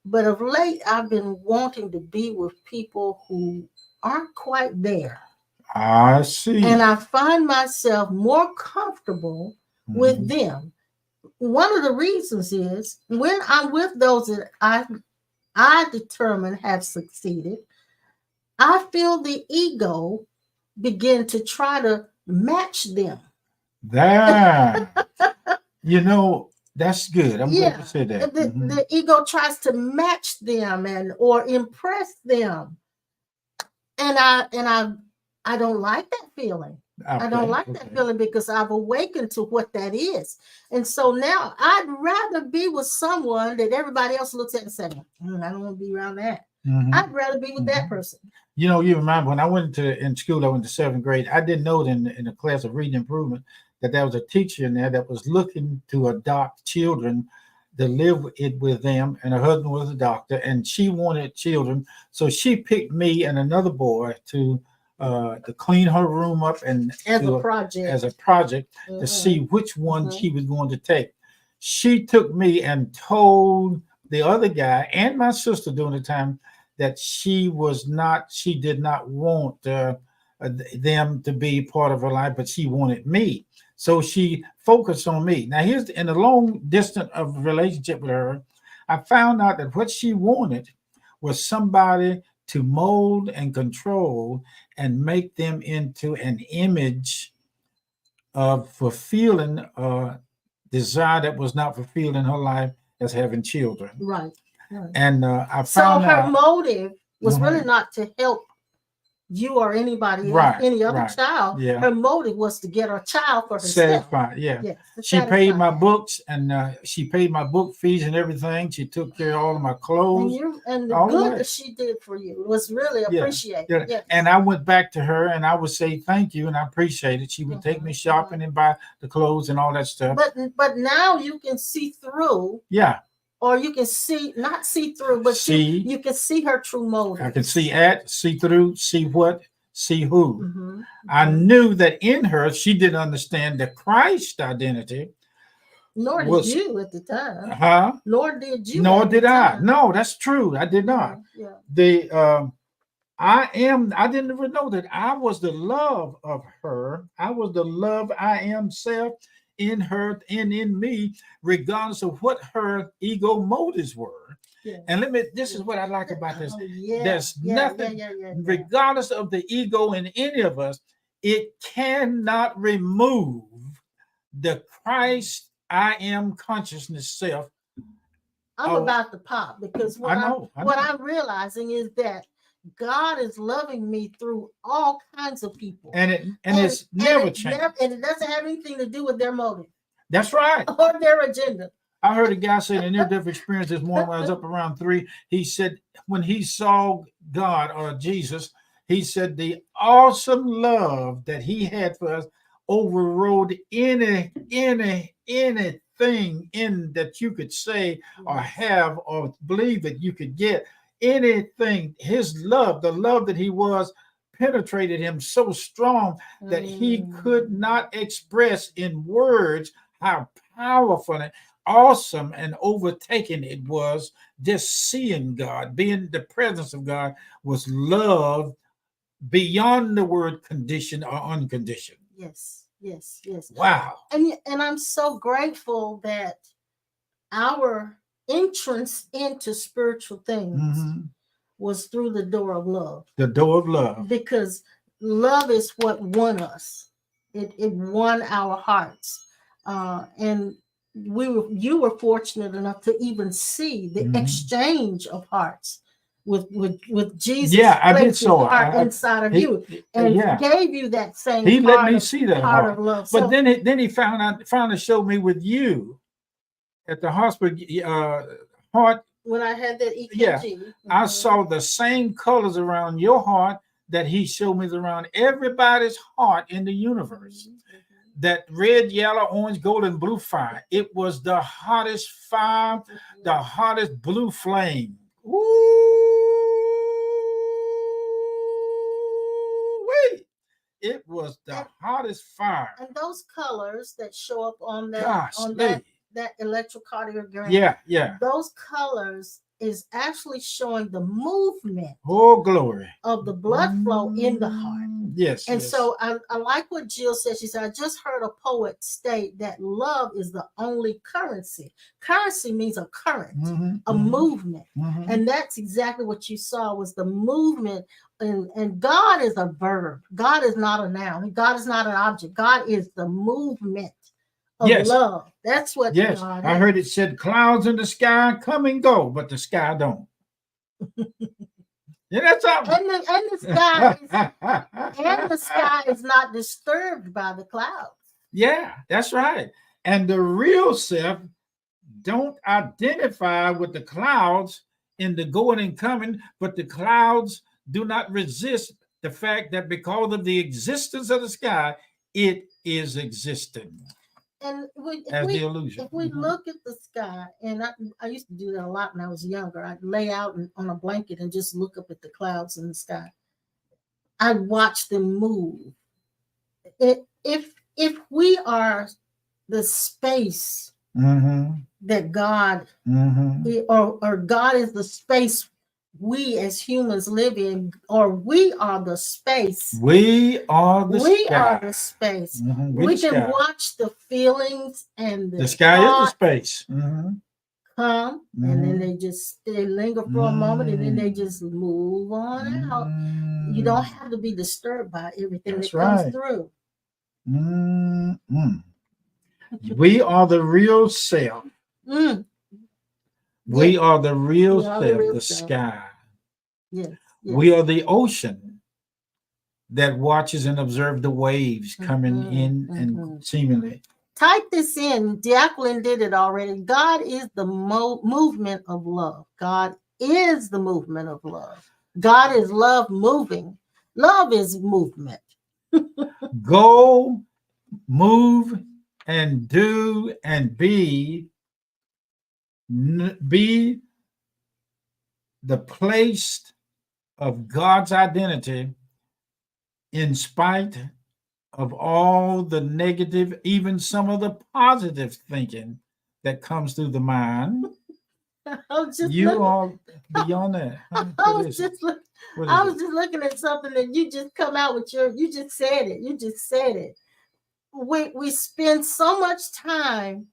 But of late, I've been wanting to be with people who aren't quite there. I see. And I find myself more comfortable with them. One of the reasons is when I'm with those that I determine have succeeded, I feel the ego begin to try to match them. That, that's good. I'm glad you said that. The ego tries to match them or impress them. And I don't like that feeling. I don't like that feeling because I've awakened to what that is. And so now I'd rather be with someone that everybody else looks at and says, I don't want to be around that. I'd rather be with that person. You know, you remember when I went in school, I went to 7th grade. I didn't know in the class of reading improvement that there was a teacher in there that was looking to adopt children to live it with them. And her husband was a doctor, and she wanted children. So she picked me and another boy to clean her room up and as a project to see which one she was going to take. She took me and told the other guy and my sister during the time that she did not want them to be part of her life, but she wanted me. So she focused on me. Now, here's in a long distance of relationship with her, I found out that what she wanted was somebody to mold and control and make them into an image of fulfilling a desire that was not fulfilled in her life as having children. Right. And I found so her motive was really not to help you or anybody else, any other child. Yeah. Her motive was to get her child for herself. Satisfied, yeah. Yes, she paid my books, and she paid my book fees and everything. She took care of all of my clothes. And the good that she did for you was really appreciated. Yeah. Yes. And I went back to her and I would say thank you and I appreciate it. She would take me shopping and buy the clothes and all that stuff. But now you can see through. Yeah. Or you can not see through, but you can see her true motive. I can see through, see who. I knew that in her, she didn't understand the Christ identity. Nor did you at the time. Huh? Nor did you. Nor did I. No, that's true. I did not. Yeah. I didn't even know that I was the love of her. I was the love I am self in her and in me, regardless of what her ego motives were. Yeah. And this is what I like about this. There's nothing, regardless of the ego in any of us, it cannot remove the Christ I am consciousness self. I'm about to pop because what I'm realizing is that God is loving me through all kinds of people. And it's never changed. And it doesn't have anything to do with their motive. That's right. Or their agenda. I heard a guy say in a near-death experience this morning when I was up around 3, he said when he saw God or Jesus, he said the awesome love that he had for us overrode anything in that you could say or have or believe that you could get. Anything, his love, the love that he was, penetrated him so strong that he could not express in words how powerful and awesome and overtaking it was. Just seeing God, being the presence of God was love beyond the word condition or unconditioned. Yes. Wow. And I'm so grateful that our entrance into spiritual things was through the door of love. The door of love. Because love is what won us. It won our hearts. And you were fortunate enough to even see the exchange of hearts with Jesus. Yeah, I did so. Inside of you, and gave you that same. He let me see that heart of love. But then he finally showed me with you at the hospital heart. When I had that EKG, I saw the same colors around your heart that he showed me around everybody's heart in the universe. That red, yellow, orange, gold, and blue fire. It was the hottest fire, the hottest blue flame. Woo! It was the hottest fire. And those colors that show up on that that electrocardiogram. Yeah. Those colors is actually showing the movement. Oh, glory. Of the blood flow in the heart. Yes. And so I like what Jill said. She said, I just heard a poet state that love is the only currency. Currency means a current, a movement. And that's exactly what you saw was the movement. And God is a verb. God is not a noun. God is not an object. God is the movement of love. That's what God is. I heard it said clouds in the sky come and go, but the sky don't. Yeah, that's something. And the sky is not disturbed by the clouds. Yeah, that's right. And the real self don't identify with the clouds in the going and coming, but the clouds do not resist the fact that because of the existence of the sky, it is existing. And The illusion. If we look at the sky, and I used to do that a lot when I was younger, I'd lay out on a blanket and just look up at the clouds in the sky. I'd watch them move. If we are the space that God, or God is the space we as humans live in, or we are the space. We are the space. Mm-hmm. We can watch the feelings and the sky is the space. Come and then they linger for a moment and then they just move on out. You don't have to be disturbed by everything that comes through. We are the real self. We are the real self, the sky. Yes. We are the ocean that watches and observes the waves coming in and seemingly. Type this in. Jacqueline did it already. God is the movement of love. God is the movement of love. God is love moving. Love is movement. Go, move, and do, and be the place of God's identity in spite of all the negative, even some of the positive thinking that comes through the mind. You are beyond that. I was just looking at something and you just come out with you just said it. We spend so much time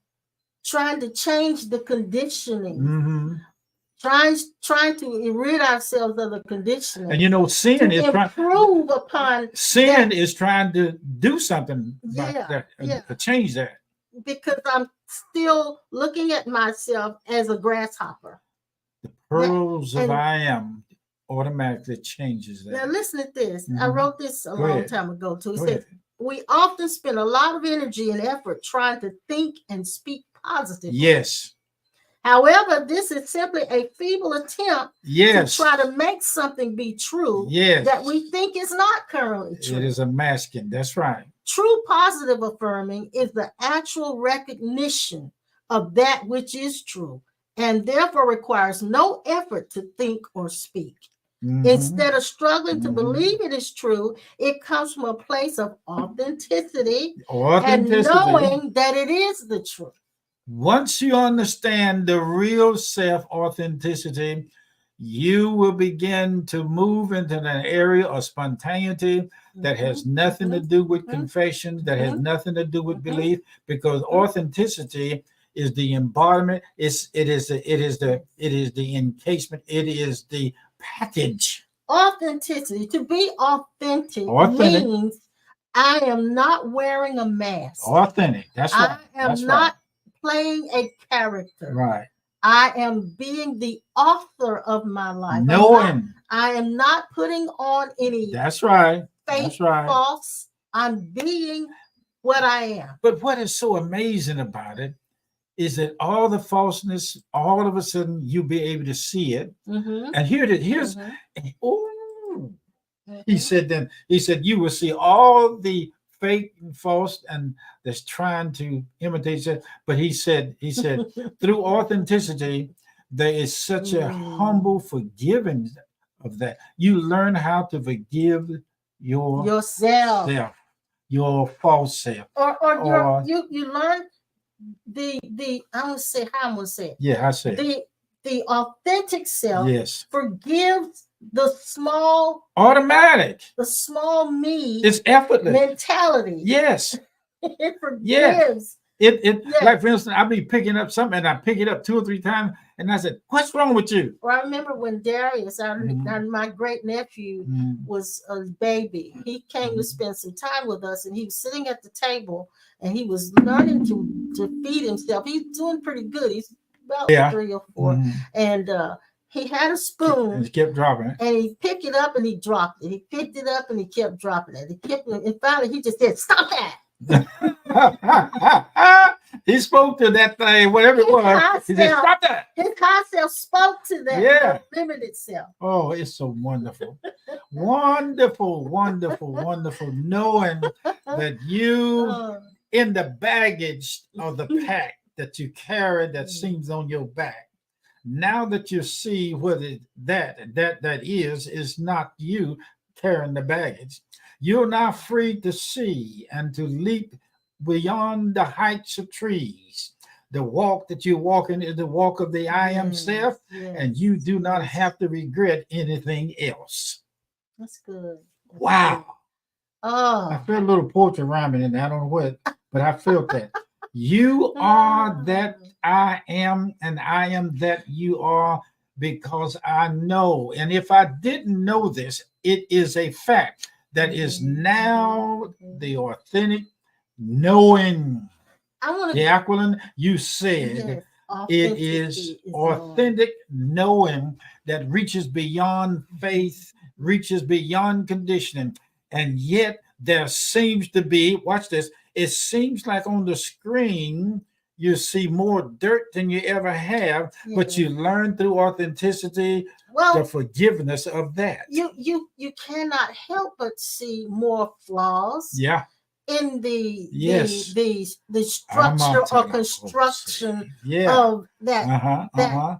trying to change the conditioning, trying to rid ourselves of the conditioning. And sin is improve upon sin that. Is trying to do something to change that. Because I'm still looking at myself as a grasshopper. The pearls of I am automatically changes that. Now listen to this. I wrote this a long time ago too. It says, we often spend a lot of energy and effort trying to think and speak positively. Yes. However, this is simply a feeble attempt to try to make something be true that we think is not currently true. It is a masking. That's right. True positive affirming is the actual recognition of that which is true and therefore requires no effort to think or speak. Instead of struggling to believe it is true, it comes from a place of authenticity. And knowing that it is the truth. Once you understand the real self authenticity, you will begin to move into an area of spontaneity that has nothing to do with confession, that has nothing to do with belief, because authenticity is the embodiment. It is the encasement. It is the package. Authenticity. To be authentic means I am not wearing a mask. Authentic. That's right. I am not playing a character. Right. I am being the author of my life. I am not putting on any. That's right. Fake, false. I'm being what I am. But what is so amazing about it is that all the falseness, all of a sudden, you'll be able to see it. And here's he said you will see all the fake and false and that's trying to imitate it. But he said through authenticity, there is such a humble forgiving of that. You learn how to forgive yourself, your false self, or you learn the I'm gonna say how I'm gonna say it. Yeah, I say the authentic self. Yes, forgives the small the small me. It's effortless mentality. Yes, it forgives. Like for instance, I'll be picking up something and I pick it up 2 or 3 times and I said, "What's wrong with you?" Well, I remember when Darius, my great nephew, was a baby. He came to spend some time with us, and he was sitting at the table, and he was learning to feed himself. He's doing pretty good. He's about 3 or 4, and he had a And spoon he kept dropping it. and he picked it up and he dropped it. He picked it up and he kept dropping it. He kept it, and finally he just said, "Stop that." He spoke to that thing, whatever it was. He said, "Stop that." His high self spoke to that Yeah. limited self. Oh, it's so wonderful. Wonderful, wonderful, wonderful. Knowing that you, in the baggage of the pack that you carry that seems on your back, now that you see what that is not you carrying the baggage, you're now free to see and to leap beyond the heights of trees. The walk that you're walking is the walk of the I am self, and you do not have to regret anything else. That's good. That's wow. Good. Oh, I felt a little poetry rhyming in there. I don't know what, but I felt that. You are that I am, and I am that you are, because I know. And if I didn't know this, it is a fact that is now the authentic knowing. Jacqueline, you said it is authentic knowing that reaches beyond faith, reaches beyond conditioning. And yet there seems to be, watch this, it seems like on the screen you see more dirt than you ever have, but you learn through authenticity the forgiveness of that. You cannot help but see more flaws. Yeah. In the structure or construction of that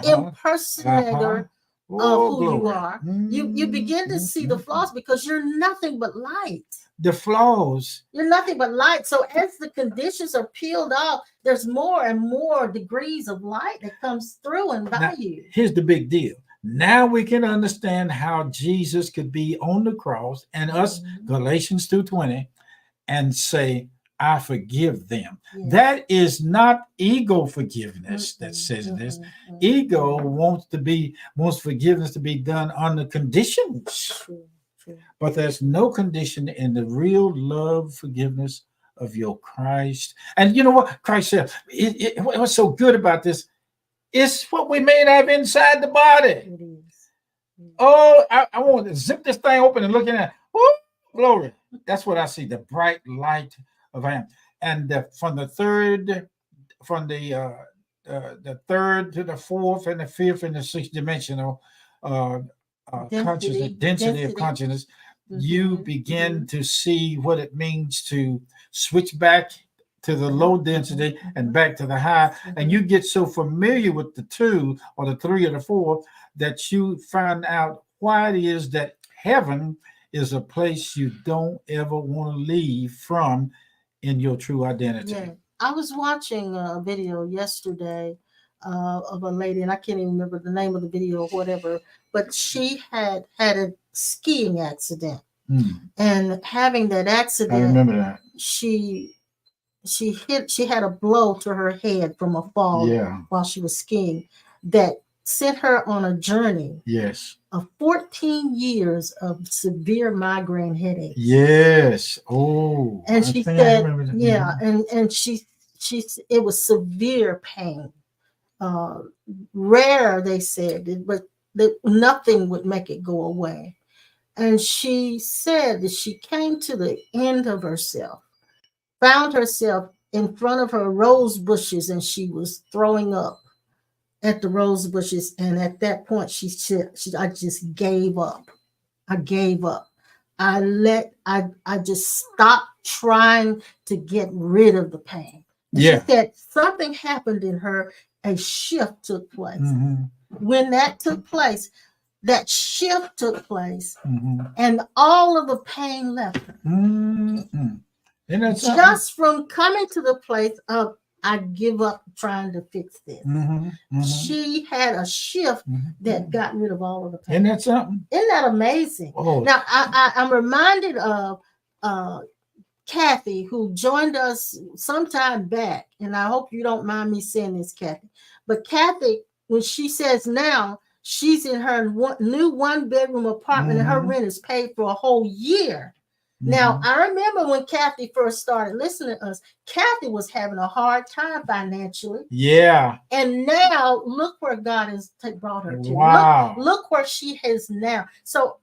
impersonator of who you are. You begin to see the flaws because you're nothing but light. The flaws. You're nothing but light. So as the conditions are peeled off, there's more and more degrees of light that comes through and by you. Here's the big deal. Now we can understand how Jesus could be on the cross and us, Galatians 2:20, and say, I forgive them. Yes. That is not ego forgiveness that says this. Ego wants forgiveness to be done under conditions. True. But there's no condition in the real love forgiveness of your Christ. And you know what Christ said? What's so good about this? It's what we may have inside the body. It is. Oh, I want to zip this thing open and look in at. Woo, glory. That's what I see, the bright light of Him. And from the third to the fourth and the fifth and the sixth dimensional consciousness, density of consciousness, you begin to see what it means to switch back to the low density and back to the high. And you get so familiar with the two or the three or the four that you find out why it is that heaven is a place you don't ever want to leave from in your true identity. Yeah. I was watching a video yesterday of a lady, and I can't even remember the name of the video or whatever, but she had a skiing accident. And having that accident, I remember that. She had a blow to her head from a fall while she was skiing that sent her on a journey of 14 years of severe migraine headaches. Yes. Oh. And she said, and she it was severe pain. Rare, they said, but nothing would make it go away. And she said that she came to the end of herself, found herself in front of her rose bushes, and she was throwing up at the rose bushes. And at that point, she said, I just gave up. I gave up. I just stopped trying to get rid of the pain. She said something happened in her, a shift took place. When that took place, that shift took place, and all of the pain left her. Just from coming to the place of, I give up trying to fix this. She had a shift that got rid of all of the pain. Isn't that something? Isn't that amazing? Oh. Now, I'm reminded of Kathy, who joined us sometime back, and I hope you don't mind me saying this, Kathy. But Kathy, when she says now she's in her new one-bedroom apartment and her rent is paid for a whole year, Now, I remember when Kathy first started listening to us, Kathy was having a hard time financially. Yeah. And now look where God has brought her to. Wow. Look where she is now. So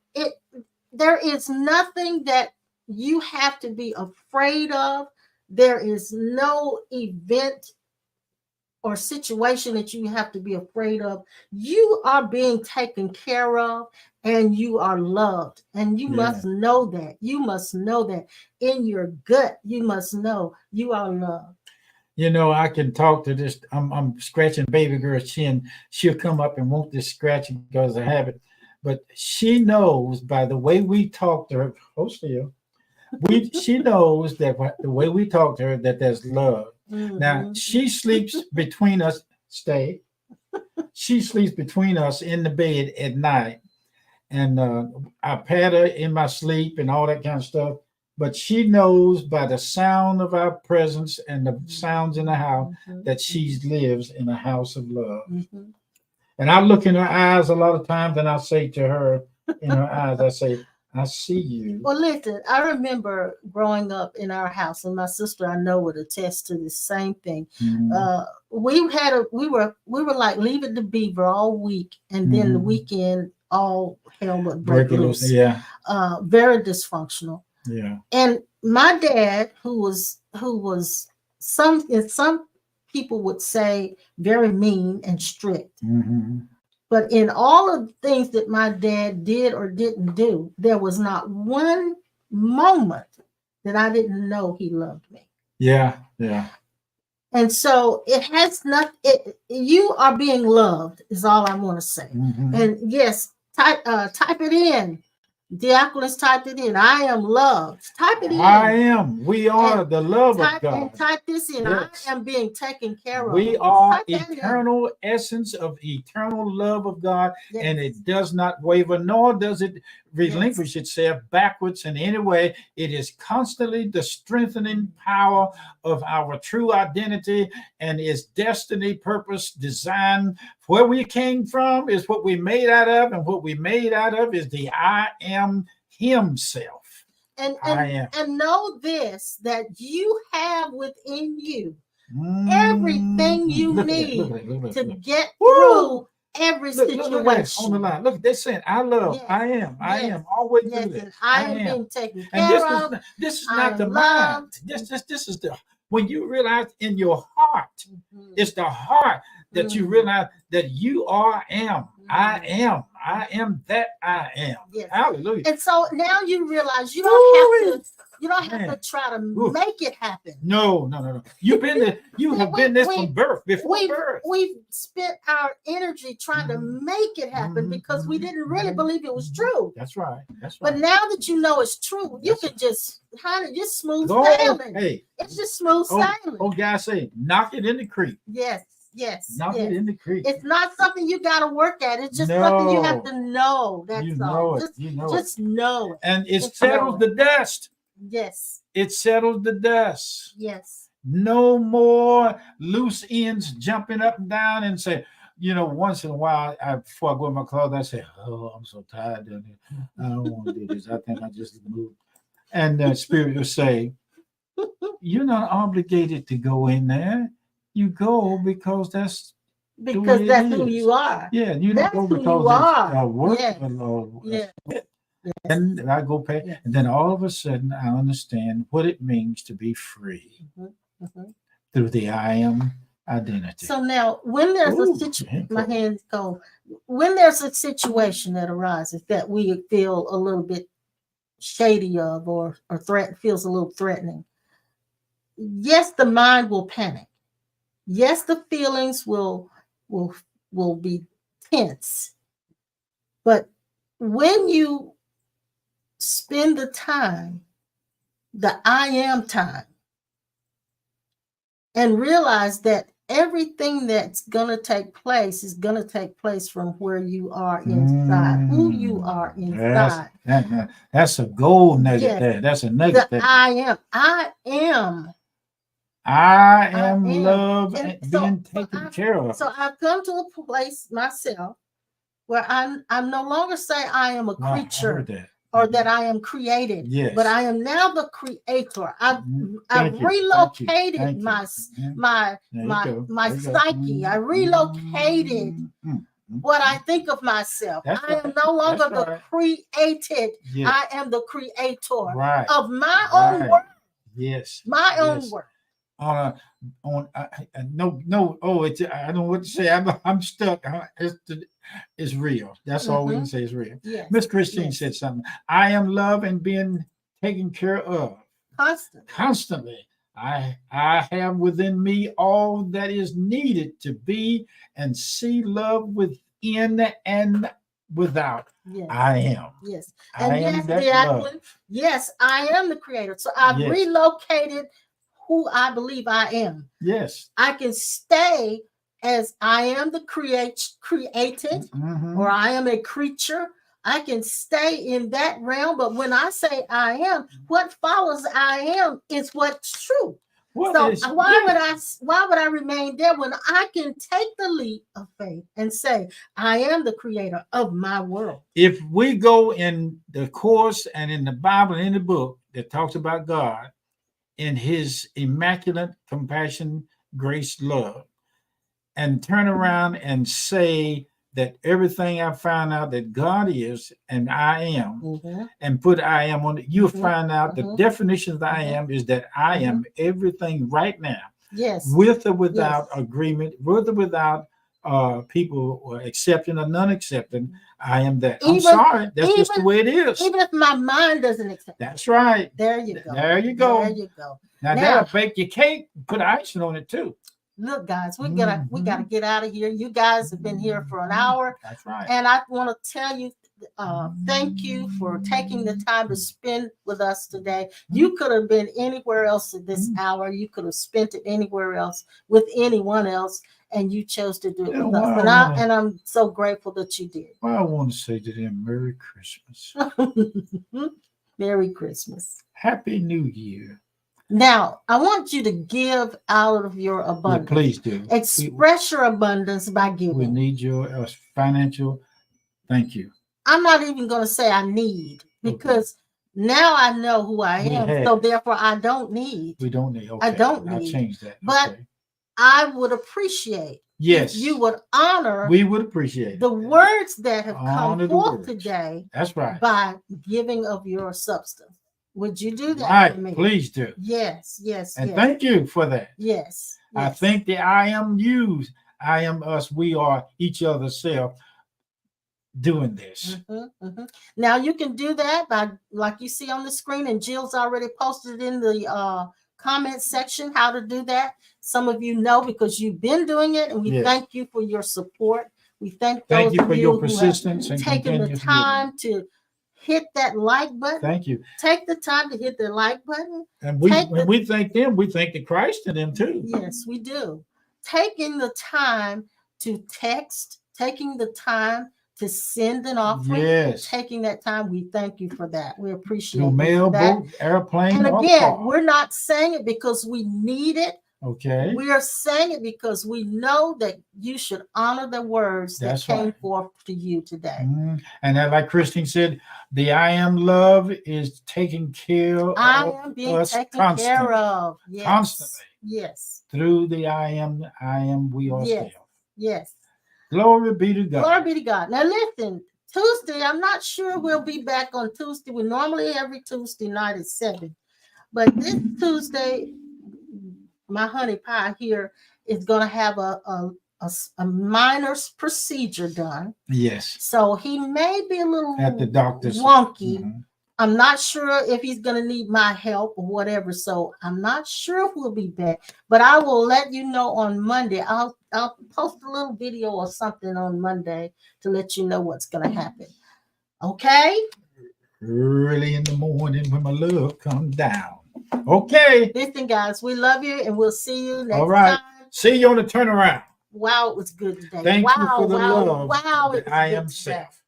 there is nothing that you have to be afraid of. There is no event or situation that you have to be afraid of. You are being taken care of and you are loved. And you must know that. You must know that in your gut. You must know you are loved. You know, I can talk to this. I'm scratching baby girl's chin. She'll come up and want this scratching because of habit. But she knows by the way we talk to her, she knows that the way we talk to her that there's love. Now she sleeps between us. She sleeps between us in the bed at night, and I pat her in my sleep and all that kind of stuff. But she knows by the sound of our presence and the sounds in the house that she lives in a house of love. And I look in her eyes a lot of times, and I say to her in her eyes, I say, I see you. Well, listen, I remember growing up in our house, and my sister I know would attest to the same thing. We were like Leave It to Beaver all week, and then the weekend all hell would break loose. Yeah. Very dysfunctional. Yeah. And my dad, who was some people would say very mean and strict. But in all of the things that my dad did or didn't do, there was not one moment that I didn't know he loved me. Yeah, yeah. And so it has not. You are being loved is all I want to say. And yes, type it in. Diaconus typed it in. I am loved. Type it in. I am. We are the love of God. And type this in. Yes. I am being taken care of. We are eternal essence of eternal love of God, and it does not waver, nor does it relinquish itself backwards in any way. It is constantly the strengthening power of our true identity and its destiny, purpose, design. Where we came from is what we made out of, and what we made out of is the I am himself. And know this, that you have within you everything you need to get through every situation. Look on the line. Look, they're saying, I love, I am, always do this. I am being taken care of. This is not the mind. This is the, when you realize in your heart, it's the heart that you realize that you am. I am that I am. Yes. Hallelujah. And so now you realize you don't have to try to make it happen. No. You've been there. You have been this from birth, before birth. We've spent our energy trying to make it happen because we didn't really believe it was true. That's right. But now that you know it's true, you can just smooth sailing. Hey, it's just smooth sailing. Oh, guys say, knock it in the creek. Yes. Knock it in the creek. It's not something you got to work at. It's just something you have to know. That's all. Just know it. And it settles the dust. Yes. It settles the dust. Yes. No more loose ends jumping up and down and say, once in a while, before I go in my closet, I say, oh, I'm so tired down here. I don't want to do this. I think I just moved. And the Spirit will say, you're not obligated to go in there. You go because that's who you are. Yeah, you don't go because it's work. And I go past, and then all of a sudden I understand what it means to be free through the I am identity. So now, when there's a situation, my hands go. When there's a situation that arises that we feel a little bit shady of, or feels a little threatening, yes, the mind will panic. Yes, the feelings will be tense. But when you spend the time, the I am time, and realize that everything that's going to take place is going to take place from where you are inside, who you are inside. That's a gold nugget there. That's a nugget there. I am love and being taken care of. So I've come to a place myself where I'm no longer say I am a creature or that I am created. Yes. But I am now the creator. I've Thank you. relocated Thank you. my There you go. There you go. psyche. I relocated what I think of myself. That's I am right. no longer That's the right. created. Yes. I am the creator Right. of my own world. Yes. My Yes. own world. No. Oh, it's I don't know what to say. I'm stuck. It's real. That's all we can say is real. Yes. Miss Christine Yes. said something. I am loved and being taken care of constantly. I have within me all that is needed to be and see love within and without. Yes. I am. Yes. I And am yes, that Jacqueline, love. yes, I am the creator. So I've Yes. relocated who I believe I am. Yes. I can stay as I am the created, or I am a creature. I can stay in that realm. But when I say I am, what follows I am is what's true. Why would I remain there when I can take the leap of faith and say I am the creator of my world? If we go in the course and in the Bible and in the book that talks about God in his immaculate compassion, grace, love, and turn around and say that everything I found out that God is and I am, and put I am on it, you'll find out the definition of I am is that I am everything right now. Yes. With or without agreement, with or without people accepting or non-accepting, I am that. I'm sorry. That's just the way it is. Even if my mind doesn't accept. That's right. There you go. There you go. There you go. Now that'll bake your cake, put icing on it too. Look, guys, we gotta get out of here. You guys have been here for an hour. That's right. And I want to tell you, thank you for taking the time to spend with us today. You could have been anywhere else at this hour. You could have spent it anywhere else with anyone else, and you chose to do it with us. And I'm so grateful that you did. Well, I want to say to them, Merry Christmas. Merry Christmas. Happy New Year. Now, I want you to give out of your abundance. Yeah, please do. Express your abundance by giving. We need your financial. Thank you. I'm not even going to say I need, because now I know who I am. So therefore, I don't need. We don't need. Okay. I don't need. I'll change that. But I would appreciate. Yes. If you would honor. We would appreciate the words that have come forth today. That's right. By giving of your substance. Would you do that? Right, for me? Please do. Yes. And thank you for that. Yes. I think the I am you, I am us, we are each other's self doing this. Now you can do that by, like you see on the screen, and Jill's already posted in the comment section how to do that. Some of you know because you've been doing it, and we thank you for your support. We thank you for your persistence and taking the time to hit that like button. Thank you. Take the time to hit the like button. And when we thank them, we thank the Christ in them too. Yes, we do. Taking the time to text, taking the time to send an offering, taking that time, we thank you for that. We appreciate it. Mail, boat, airplane, and again, we're not saying it because we need it. Okay. We are saying it because we know that you should honor the words that came forth to you today. And like Christine said, the I am love is taking care of us. I am being taken care of. Yes. Constantly. Yes. Through the I am, we are still. Yes. Glory be to God. Glory be to God. Now listen, Tuesday, I'm not sure we'll be back on Tuesday. We normally every Tuesday night at 7. But this Tuesday, my honey pie here is going to have a minor procedure done. Yes. So he may be a little at the doctor's wonky. I'm not sure if he's going to need my help or whatever. So I'm not sure if we'll be back, but I will let you know on Monday. I'll post a little video or something on Monday to let you know what's going to happen. Okay. Early in the morning when my love comes down. Okay. Listen, guys, we love you, and we'll see you next All right. time. See you on the turnaround. Wow, it was good today. Thank you for the love. Wow, I am self.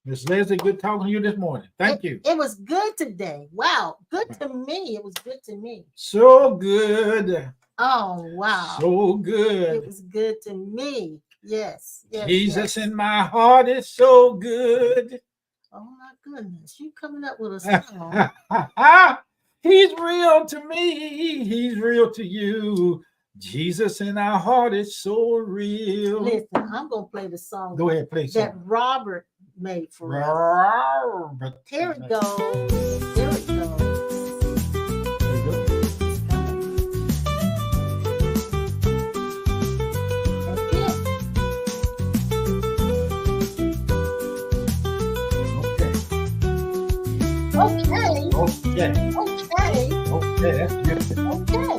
Miss Leslie, good talking to you this morning. Thank you. It was good today. Wow, good to me. It was good to me. So good. Oh, wow. So good. It was good to me. Yes. Jesus in my heart is so good. Oh my goodness, you coming up with a song. He's real to me. He's real to you. Jesus in our heart is so real. Listen, I'm gonna play the song. Go ahead, play that something. Robert made for us. Robert. Here it goes. Here it goes. Okay, that's good. Okay.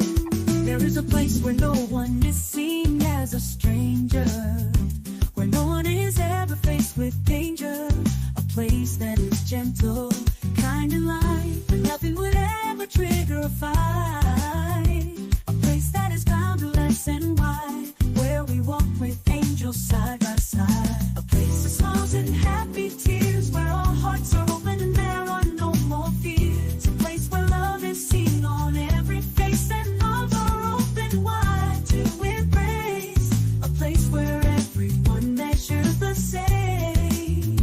There is a place where no one is seen as a stranger, where no one is ever faced with danger. A place that is gentle, kind and light, where nothing would ever trigger a fight. A place that is boundless and wide, where we walk with angels side by side. A place of smiles and happy tears, where our hearts are open and there are no more fears. A place where love is seen on every face and arms are open wide to embrace. A place where everyone measures the same,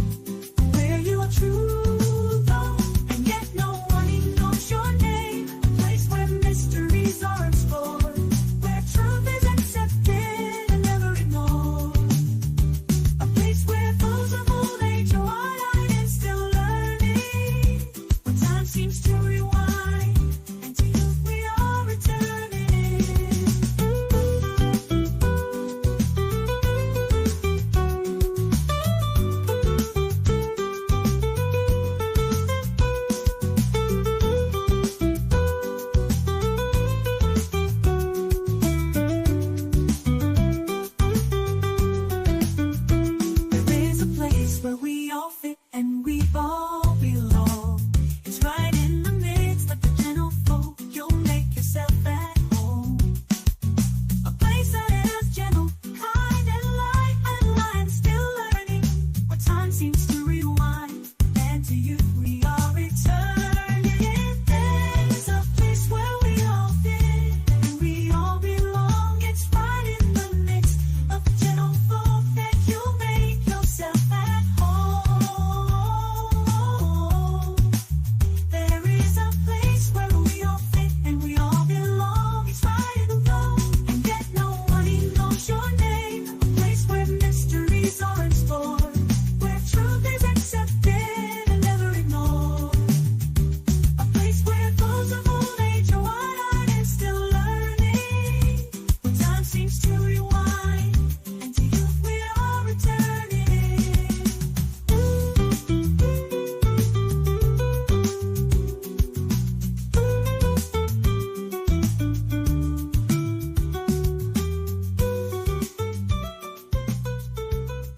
where you are true though, and yet no one knows your name. A place where mysteries are explored, where truth is accepted and never ignored. A place where those of old age are wide-eyed and still learning, when time seems to